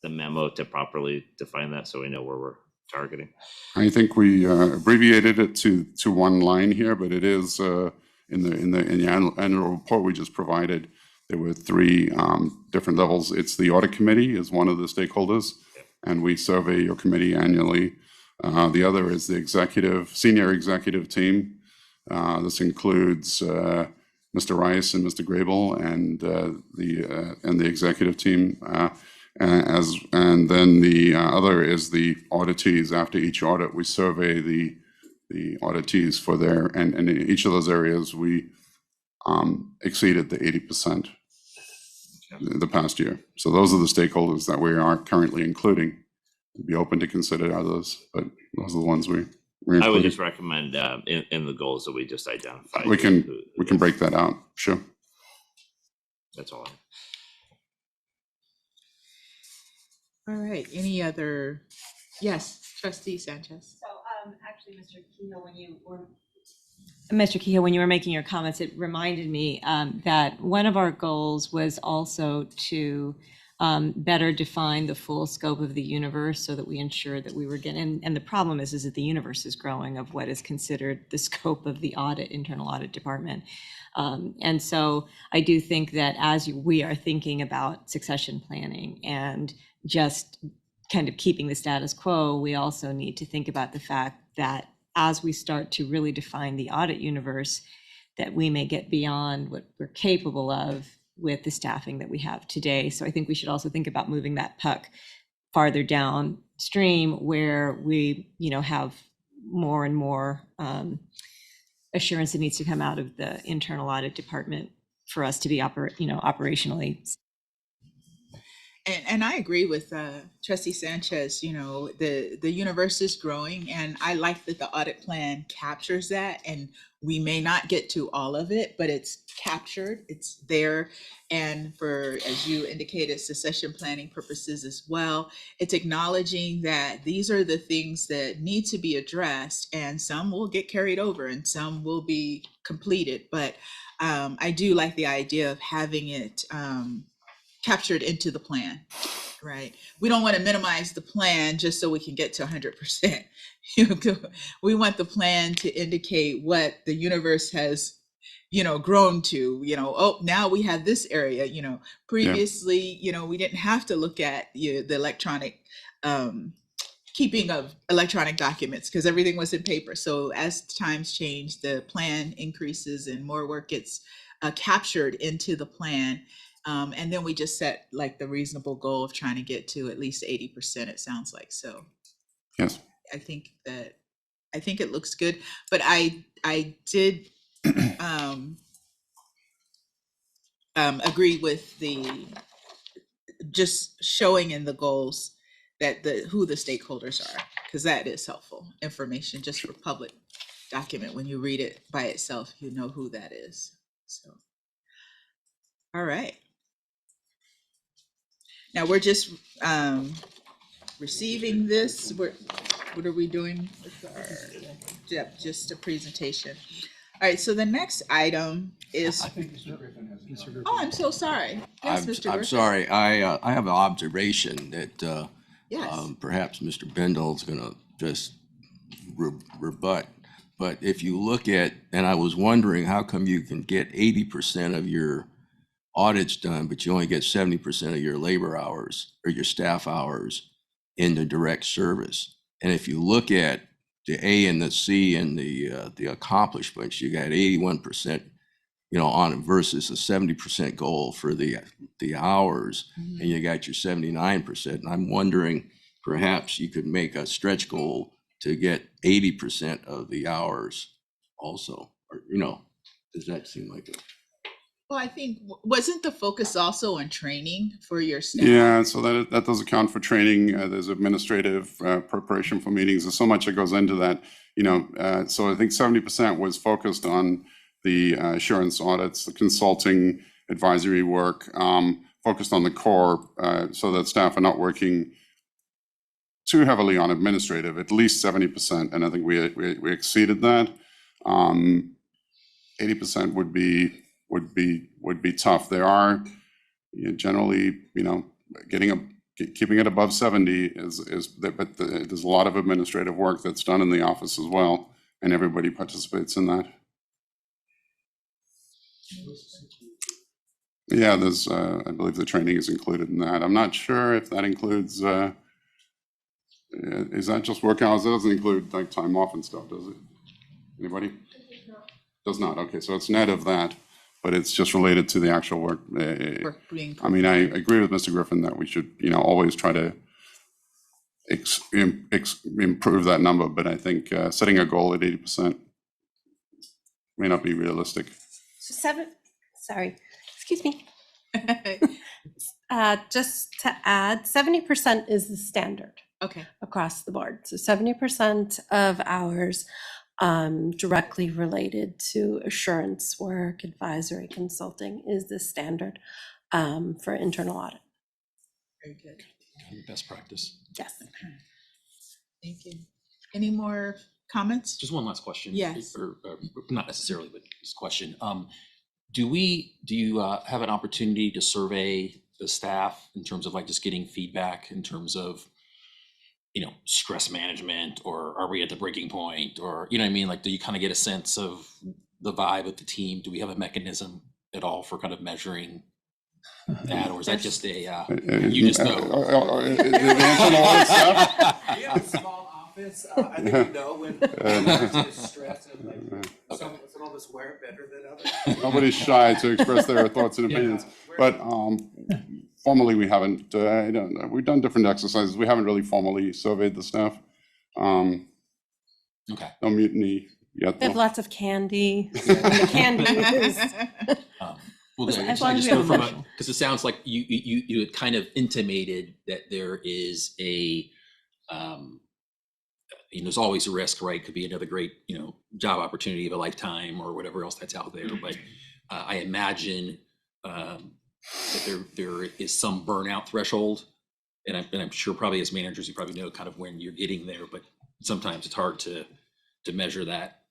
the memo to properly define that so we know where we're targeting? I think we abbreviated it to one line here, but it is in the annual report we just provided. There were 3 different levels. It's the audit committee is one of the stakeholders, and we survey your committee annually. The other is the senior executive team. This includes Mr. Rice and Mr. Grable and the executive team. And then the other is the auditees. After each audit, we survey the auditees for their, and in each of those areas, we exceeded the 80% the past year. So those are the stakeholders that we are currently including. We'd be open to consider others, but those are the ones we're including. I would just recommend in the goals that we just identified. We can break that out. Sure. That's all. All right. Any other? Yes, Trustee Sanchez. So actually, Mr. Kehoe, when you were making your comments, it reminded me that one of our goals was also to better define the full scope of the universe, so that we ensure that we were getting, and the problem is that the universe is growing of what is considered the scope of the internal audit department. And so I do think that as we are thinking about succession planning and just kind of keeping the status quo, we also need to think about the fact that as we start to really define the audit universe, that we may get beyond what we're capable of with the staffing that we have today. So I think we should also think about moving that puck farther downstream, where we, have more and more assurance that needs to come out of the internal audit department for us to be operationally. And I agree with Trustee Sanchez. The universe is growing, and I like that the audit plan captures that. And we may not get to all of it, but it's captured, it's there. And for, as you indicated, succession planning purposes as well, it's acknowledging that these are the things that need to be addressed, and some will get carried over and some will be completed. But I do like the idea of having it captured into the plan, right? We don't want to minimize the plan just so we can get to 100%. We want the plan to indicate what the universe has, grown to, now we have this area, previously, we didn't have to look at the electronic keeping of electronic documents because everything was in paper. So as times change, the plan increases and more work gets captured into the plan. And then we just set like the reasonable goal of trying to get to at least 80%, it sounds like. So Yes. I think it looks good, but I did agree with the just showing in the goals that who the stakeholders are, because that is helpful information just for public document. When you read it by itself, you know who that is. So, all right. Now we're just receiving this. What are we doing with our, yep, just a presentation. All right, so the next item is, I think Mr. Griffin has a comment. oh, I'm so sorry. Yes, Mr. Griffin. I'm sorry. I have an observation that Yes. perhaps Mr. Bendall's going to just rebut. But if you look at, and I was wondering how come you can get 80% of your audits done, but you only get 70% of your labor hours or your staff hours in the direct service. And if you look at the A and the C and the accomplishments, you got 81%, on versus a 70% goal for the hours, and you got your 79%. And I'm wondering, perhaps you could make a stretch goal to get 80% of the hours also, or, does that seem like a? Well, I think, wasn't the focus also on training for your staff? Yeah, so that does account for training. There's administrative preparation for meetings. There's so much that goes into that. So I think 70% was focused on the assurance audits, the consulting advisory work, focused on the core, so that staff are not working too heavily on administrative. At least 70%, and I think we exceeded that. 80% would be tough. There are generally, keeping it above 70 but there's a lot of administrative work that's done in the office as well, and everybody participates in that. Yeah, there's, I believe the training is included in that. I'm not sure if that includes, is that just work hours? That doesn't include like time off and stuff, does it? Anybody? Does not. Okay, so it's net of that, but it's just related to the actual work. I mean, I agree with Mr. Griffin that we should, always try to improve that number, but I think setting a goal at 80% may not be realistic. Excuse me. Just to add, 70% is the standard. Okay. Across the board. So 70% of hours directly related to assurance work, advisory, consulting is the standard for internal audit. Very good. Best practice. Yes. Thank you. Any more comments? Just one last question. Yes. Or not necessarily, but just a question. Do you have an opportunity to survey the staff in terms of like just getting feedback in terms of, stress management, or are we at the breaking point, or, what I mean? Like, do you kind of get a sense of the vibe of the team? Do we have a mechanism at all for kind of measuring that, or is that just a, you just know? We have a small office. I think we know when there's stress and like some of us wear it better than others. Nobody's shy to express their thoughts and opinions, but formally we haven't. We've done different exercises. We haven't really formally surveyed the staff. Okay. No mutiny yet. They have lots of candy. The candy is. Well, As long as we have emotion. because it sounds like you had kind of intimated that there is a, there's always a risk, right? Could be another great, job opportunity of a lifetime or whatever else that's out there. But I imagine that there is some burnout threshold, and I'm sure probably as managers you probably know kind of when you're getting there, but sometimes it's hard to measure that.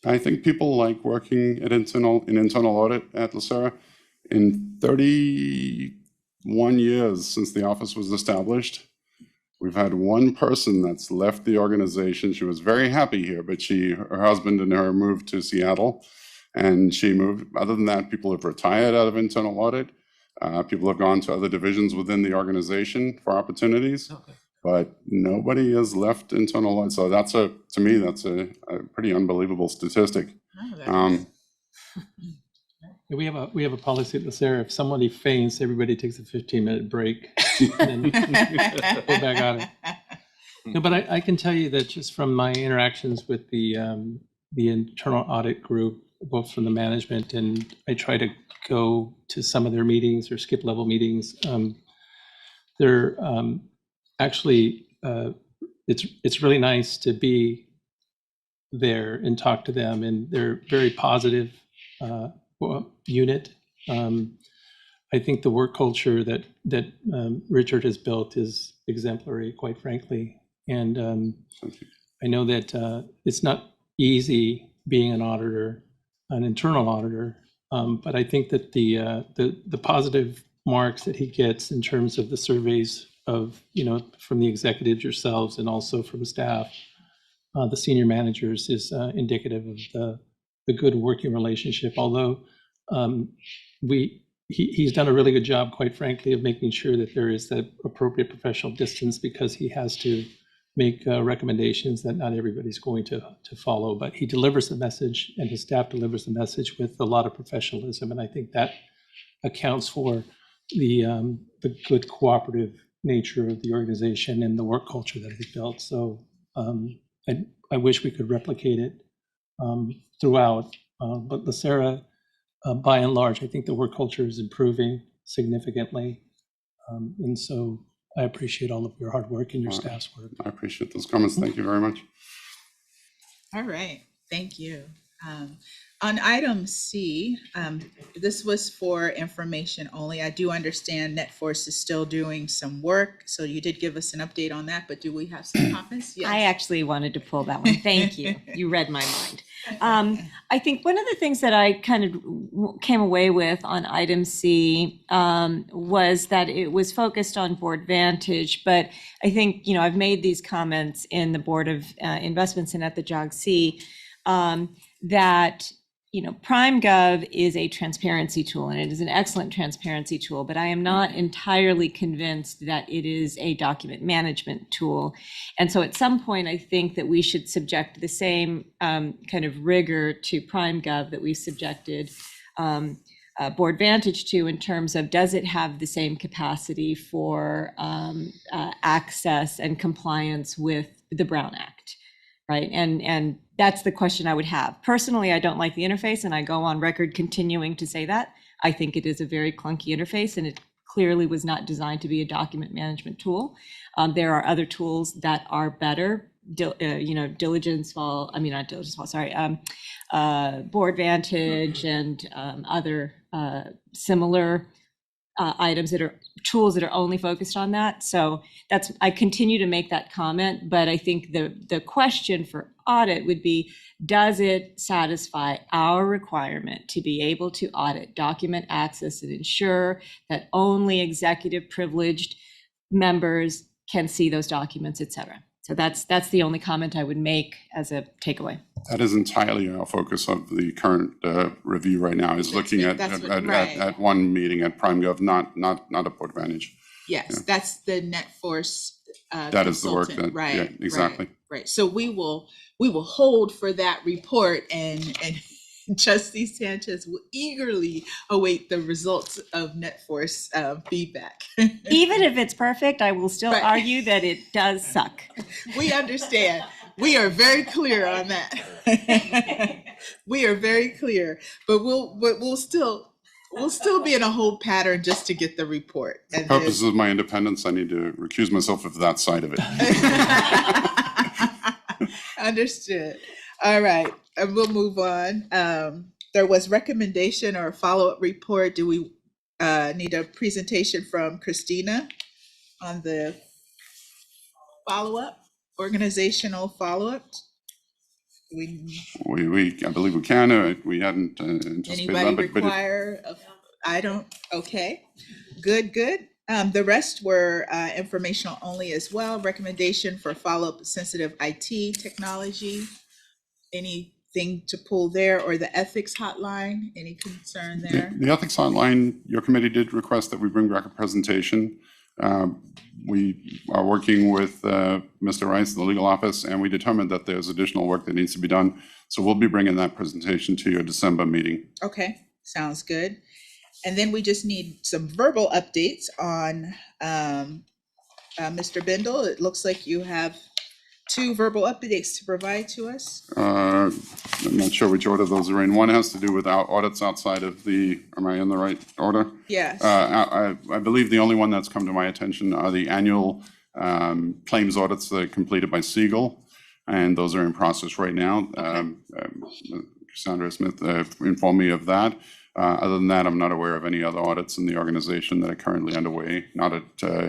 I think people like working in internal audit at LACERA. In 31 years since the office was established, we've had one person that's left the organization. She was very happy here, but her husband and her moved to Seattle, and she moved. Other than that, people have retired out of internal audit. People have gone to other divisions within the organization for opportunities. Okay. but nobody has left internal audit. So to me, that's a pretty unbelievable statistic. We have a policy at LACERA. If somebody faints, everybody takes a 15-minute break and then go back at it. No, but I can tell you that just from my interactions with the internal audit group, both from the management, and I try to go to some of their meetings or skip level meetings. They're actually it's really nice to be there and talk to them, and they're very positive unit. I think the work culture that Richard has built is exemplary, quite frankly. And I know that it's not easy being an auditor, an internal auditor, but I think that the positive marks that he gets in terms of the surveys of, from the executives yourselves and also from staff, the senior managers, is indicative of the good working relationship. Although he's done a really good job, quite frankly, of making sure that there is that appropriate professional distance, because he has to make recommendations that not everybody's going to follow, but he delivers the message and his staff delivers the message with a lot of professionalism. And I think that accounts for the good cooperative nature of the organization and the work culture that he built. So I wish we could replicate it throughout, but LACERA, by and large, I think the work culture is improving significantly. And so I appreciate all of your hard work and your staff's work. I appreciate those comments. Thank you very much. All right, thank you. On item C, this was for information only. I do understand NetForce is still doing some work, so you did give us an update on that, but do we have some comments? Yes. I actually wanted to pull that one. Thank you. You read my mind. I think one of the things that I kind of came away with on item C was that it was focused on Board Vantage, but I think, I've made these comments in the Board of Investments and at the JOG-C that PrimeGov is a transparency tool, and it is an excellent transparency tool, but I am not entirely convinced that it is a document management tool. And so at some point, I think that we should subject the same kind of rigor to PrimeGov that we subjected Board Vantage to, in terms of, does it have the same capacity for access and compliance with the Brown Act? Right. And that's the question I would have. Personally, I don't like the interface, and I go on record continuing to say that. I think it is a very clunky interface, and it clearly was not designed to be a document management tool. There are other tools that are better. Diligence, Board Vantage and other similar items that are tools that are only focused on that. So I continue to make that comment, but I think the question for audit would be, does it satisfy our requirement to be able to audit document access and ensure that only executive privileged members can see those documents, et cetera? So that's the only comment I would make as a takeaway. That is entirely our focus of the current review right now, is looking at OneMeeting at PrimeGov, not a Board Vantage. Yes, that's the NetForce that is the work that, right? Yeah, exactly. Right. So we will hold for that report, and Trustee Sanchez will eagerly await the results of NetForce feedback. Even if it's perfect, I will still argue that it does suck. We understand. We are very clear on that. We are very clear, but we'll still be in a hold pattern just to get the report. For purposes of my independence, I need to recuse myself of that side of it. Understood. All right, and we'll move on. There was recommendation or a follow-up report. Do we need a presentation from Christina on the follow-up, organizational follow-up? I believe we can. We hadn't anticipated that. Anybody require? I don't. Okay, good. The rest were informational only as well. Recommendation for follow-up sensitive IT technology. Anything to pull there, or the ethics hotline? Any concern there? The ethics hotline, your committee did request that we bring back a presentation. We are working with Mr. Rice, the legal office, and we determined that there's additional work that needs to be done. So we'll be bringing that presentation to your December meeting. Okay, sounds good. And then we just need some verbal updates on Mr. Bindle. It looks like you have 2 verbal updates to provide to us. I'm not sure which order those are in. One has to do with our audits outside of the, am I in the right order? Yes. I believe the only one that's come to my attention are the annual claims audits that are completed by Siegel, and those are in process right now. Cassandra Smith informed me of that. Other than that, I'm not aware of any other audits in the organization that are currently underway, not at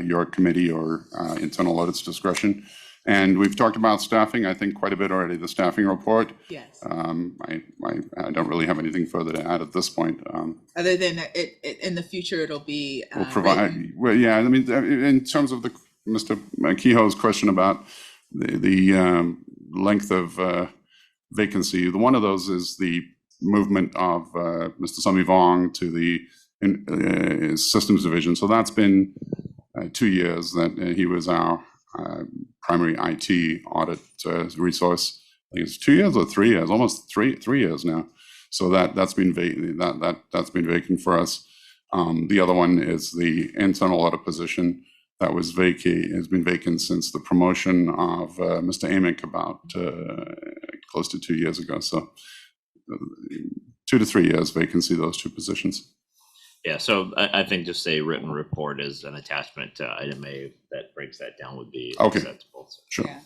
your committee or internal audits discretion. And we've talked about staffing, I think, quite a bit already, the staffing report. Yes. I don't really have anything further to add at this point. Other than it in the future, it'll be We'll provide, well, yeah, I mean, in terms of the Mr. Kehoe's question about the length of vacancy, one of those is the movement of Mr. Sami Vong to the systems division. So that's been 2 years that he was our primary IT audit resource. I think it's 2 years or 3 years, almost three years now. So that's been that's been vacant for us. The other one is the internal audit position that was has been vacant since the promotion of Mr. Amick about close to 2 years ago. So 2 to 3 years vacancy, those 2 positions. Yeah, so I think just a written report as an attachment to item A that breaks that down would be acceptable. So. Sure. Yeah.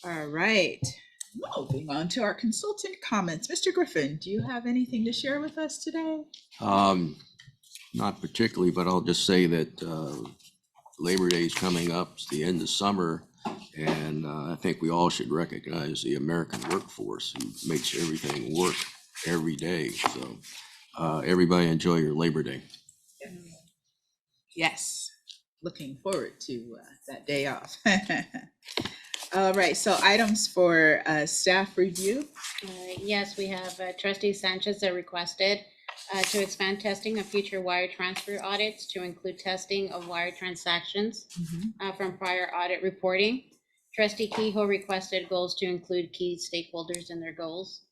All right. Moving on to our consultant comments. Mr. Griffin, do you have anything to share with us today? Not particularly, but I'll just say that Labor Day is coming up. It's the end of summer, and I think we all should recognize the American workforce who makes everything work every day. So everybody enjoy your Labor Day. Yes, looking forward to that day off. All right, so items for staff review. Yes, we have Trustee Sanchez that requested to expand testing of future wire transfer audits to include testing of wire transactions from prior audit reporting. Trustee Kehoe requested goals to include key stakeholders in their goals.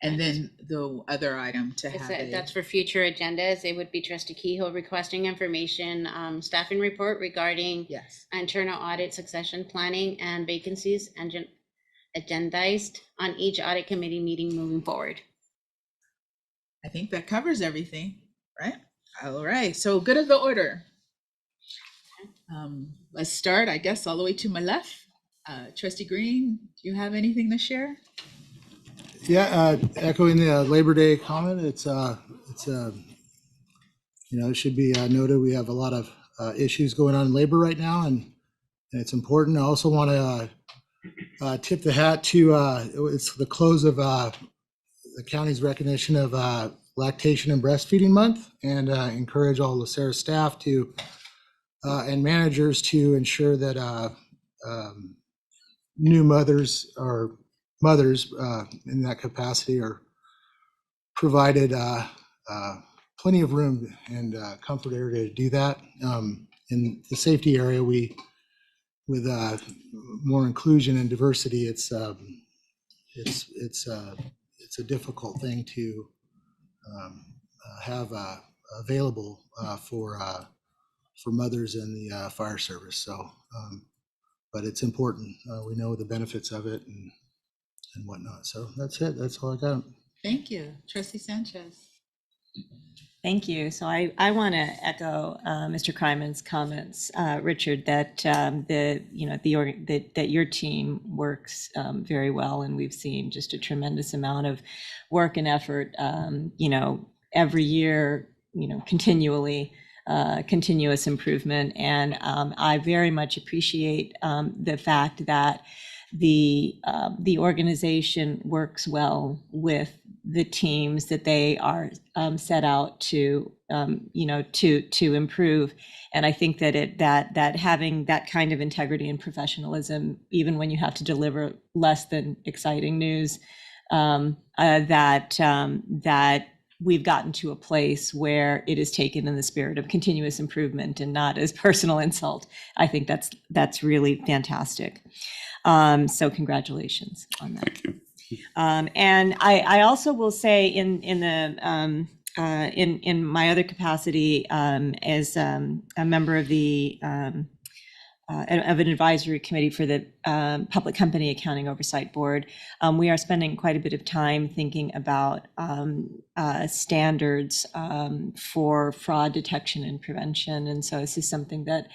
And then the other item to have That's for future agendas. It would be Trustee Kehoe requesting information, staffing report regarding internal audit succession planning and vacancies and agendized on each audit committee meeting moving forward. I think that covers everything, right? All right, so good of the order. Let's start, I guess, all the way to my left. Trustee Green, do you have anything to share? Yeah, echoing the Labor Day comment, it should be noted we have a lot of issues going on in labor right now, and it's important. I also want to tip the hat to it's the close of the county's recognition of Lactation and Breastfeeding Month, and encourage all LACERA staff to and managers to ensure that new mothers or mothers in that capacity are provided plenty of room and comfort area to do that. In the safety area, with more inclusion and diversity, it's a difficult thing to have available for mothers in the fire service. So, but it's important. We know the benefits of it and whatnot. So that's it. That's all I got. Thank you. Trustee Sanchez. Thank you. So I want to echo Mr. Kryman's comments, Richard, that that your team works very well, and we've seen just a tremendous amount of work and effort, every year, continually, continuous improvement. And I very much appreciate the fact that the organization works well with the teams that they are set out to improve. And I think that that having that kind of integrity and professionalism, even when you have to deliver less than exciting news, that we've gotten to a place where it is taken in the spirit of continuous improvement and not as personal insult. I think that's really fantastic. So congratulations on that. Thank you. And I also will say in my other capacity as a member of the of an advisory committee for the Public Company Accounting Oversight Board, we are spending quite a bit of time thinking about standards for fraud detection and prevention. And so this is something that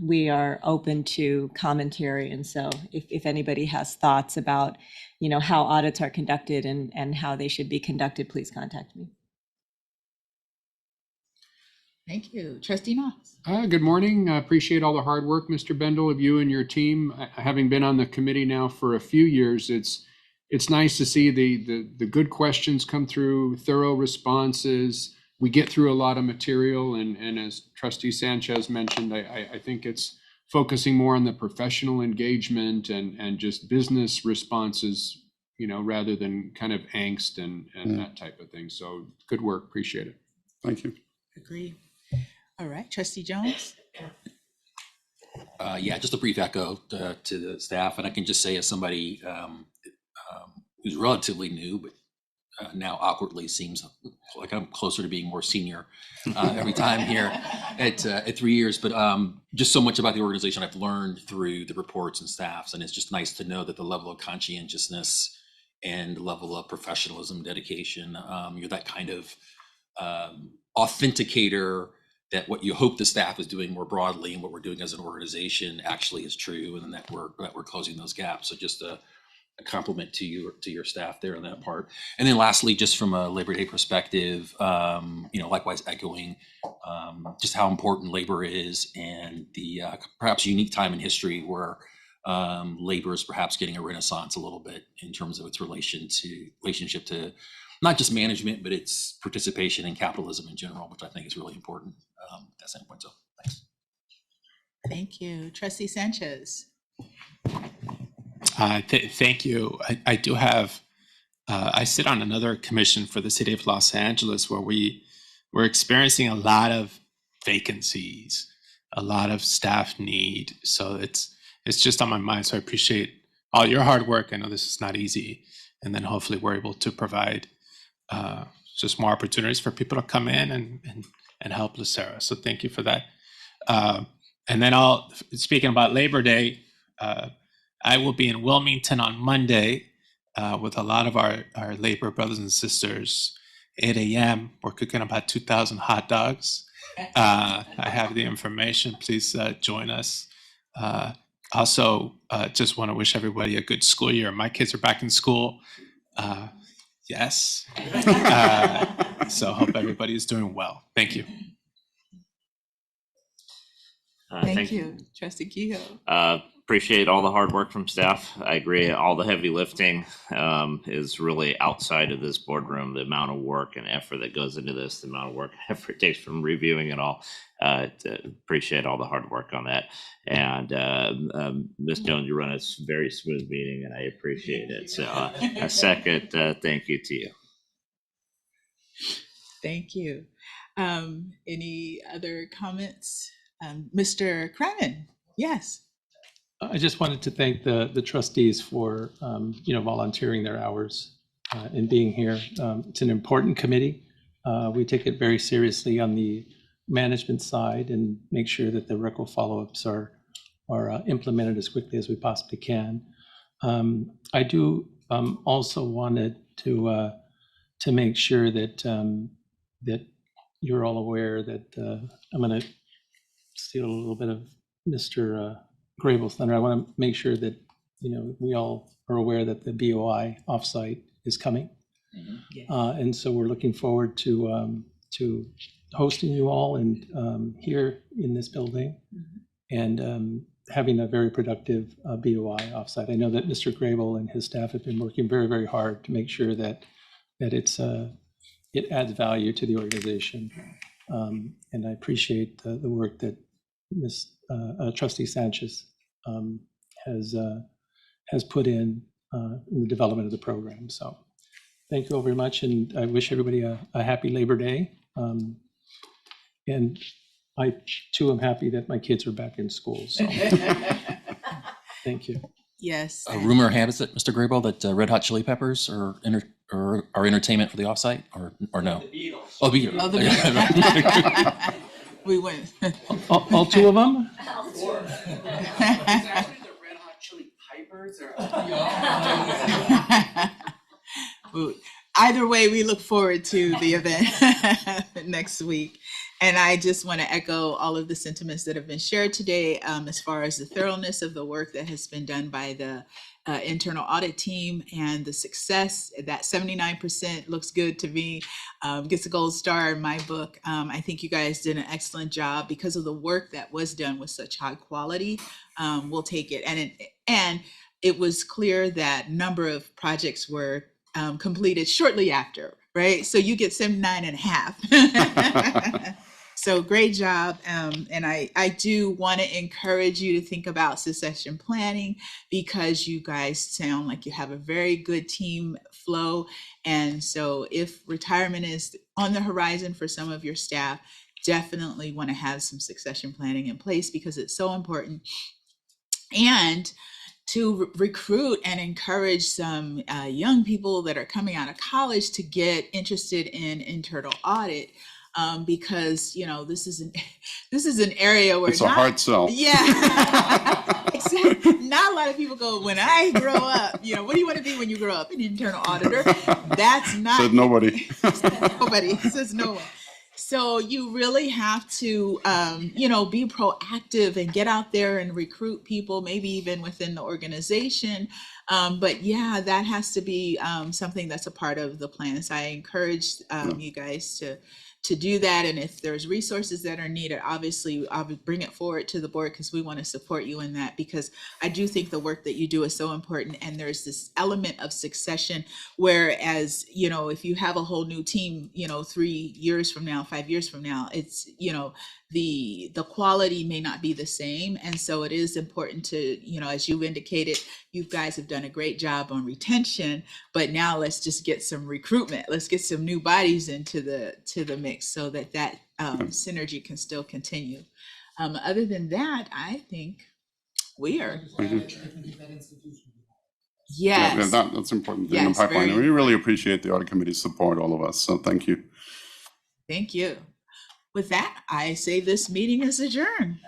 we are open to commentary. And so if anybody has thoughts about, how audits are conducted and how they should be conducted, please contact me. Thank you. Trustee Knox. Good morning. I appreciate all the hard work, Mr. Bendel, of you and your team. Having been on the committee now for a few years, it's nice to see the good questions come through, thorough responses. We get through a lot of material, and as Trustee Sanchez mentioned, I think it's focusing more on the professional engagement and just business responses, rather than kind of angst and that type of thing. So good work. Appreciate it. Thank you. Agree. All right, Trustee Jones. Yeah, just a brief echo to the staff, and I can just say as somebody who's relatively new, but now awkwardly seems like I'm closer to being more senior every time here at 3 years. But just so much about the organization I've learned through the reports and staffs, and it's just nice to know that the level of conscientiousness and level of professionalism, dedication, you're that kind of authenticator that what you hope the staff is doing more broadly and what we're doing as an organization actually is true, and that we're closing those gaps. So just a compliment to your staff there on that part. And then lastly, just from a Labor Day perspective, likewise echoing just how important labor is, and the perhaps unique time in history where labor is perhaps getting a renaissance a little bit in terms of its relationship to not just management, but its participation in capitalism in general, which I think is really important at that standpoint. So thanks. Thank you. Trustee Sanchez. Thank you. I do have, I sit on another commission for the city of Los Angeles where we're experiencing a lot of vacancies, a lot of staff need. So it's just on my mind. So I appreciate all your hard work. I know this is not easy. And then hopefully we're able to provide just more opportunities for people to come in and help LACERA. So thank you for that. And then speaking about Labor Day, I will be in Wilmington on Monday with a lot of our labor brothers and sisters. 8 a.m. We're cooking about 2,000 hot dogs. I have the information. Please join us. Also, just want to wish everybody a good school year. My kids are back in school. Yes. So hope everybody is doing well. Thank you. Thank you. Trustee Kehoe. Appreciate all the hard work from staff. I agree. All the heavy lifting is really outside of this boardroom. The amount of work and effort that goes into this, the amount of work and effort it takes from reviewing it all. Appreciate all the hard work on that. And Ms. Jones, you run a very smooth meeting, and I appreciate it. So a second thank you to you. Thank you. Any other comments? Mr. Craven, yes. I just wanted to thank the trustees for, volunteering their hours and being here. It's an important committee. We take it very seriously on the management side and make sure that the record follow-ups are implemented as quickly as we possibly can. I do also wanted to make sure that that you're all aware that I'm going to steal a little bit of Mr. Grable's thunder. I want to make sure that we all are aware that the BOI offsite is coming, and so we're looking forward to hosting you all and here in this building, and having a very productive BOI offsite. I know that Mr. Grable and his staff have been working very, very hard to make sure that it adds value to the organization, and I appreciate the work that Trustee Sanchez has put in the development of the program. So Thank you all very much, and I wish everybody a happy Labor Day. And I too am happy that my kids are back in school. So thank you. Yes. A rumor has it, Mr. Grable, that Red Hot Chili Peppers are entertainment for the offsite, or no? The Beatles. Oh, Beatles. Oh, the Beatles. We went. All two of them? Either way, we look forward to the event next week. And I just want to echo all of the sentiments that have been shared today as far as the thoroughness of the work that has been done by the internal audit team and the success. That 79% looks good to me, gets a gold star in my book. I think you guys did an excellent job because of the work that was done with such high quality. We'll take it. And it was clear that number of projects were completed shortly after, right? So you get 79.5. So great job. And I do want to encourage you to think about succession planning because you guys sound like you have a very good team flow. And so if retirement is on the horizon for some of your staff, definitely want to have some succession planning in place because it's so important. And to recruit and encourage some young people that are coming out of college to get interested in internal audit, because this is an area where it's a hard sell. Yeah, exactly. Not a lot of people go, when I grow up, what do you want to be when you grow up? An internal auditor. That's not. Said nobody. Nobody says no one. So you really have to, be proactive and get out there and recruit people, maybe even within the organization. But yeah, that has to be something that's a part of the plan. So I encourage you guys to do that. And if there's resources that are needed, obviously I'll bring it forward to the board because we want to support you in that, because I do think the work that you do is so important. And there's this element of succession, whereas, if you have a whole new team, 3 years from now, 5 years from now, it's, the quality may not be the same. And so it is important to, as you indicated, you guys have done a great job on retention, but now let's just get some recruitment. Let's get some new bodies into the mix so that synergy can still continue. Other than that, I think we are. Yes. Yeah, that's important in Yes, the pipeline. very And we really appreciate the audit committee's support, all of us. So thank you. Thank you. With that, I say this meeting is adjourned.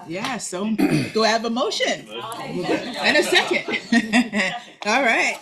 Yeah, so do I have a motion? And a second. All right.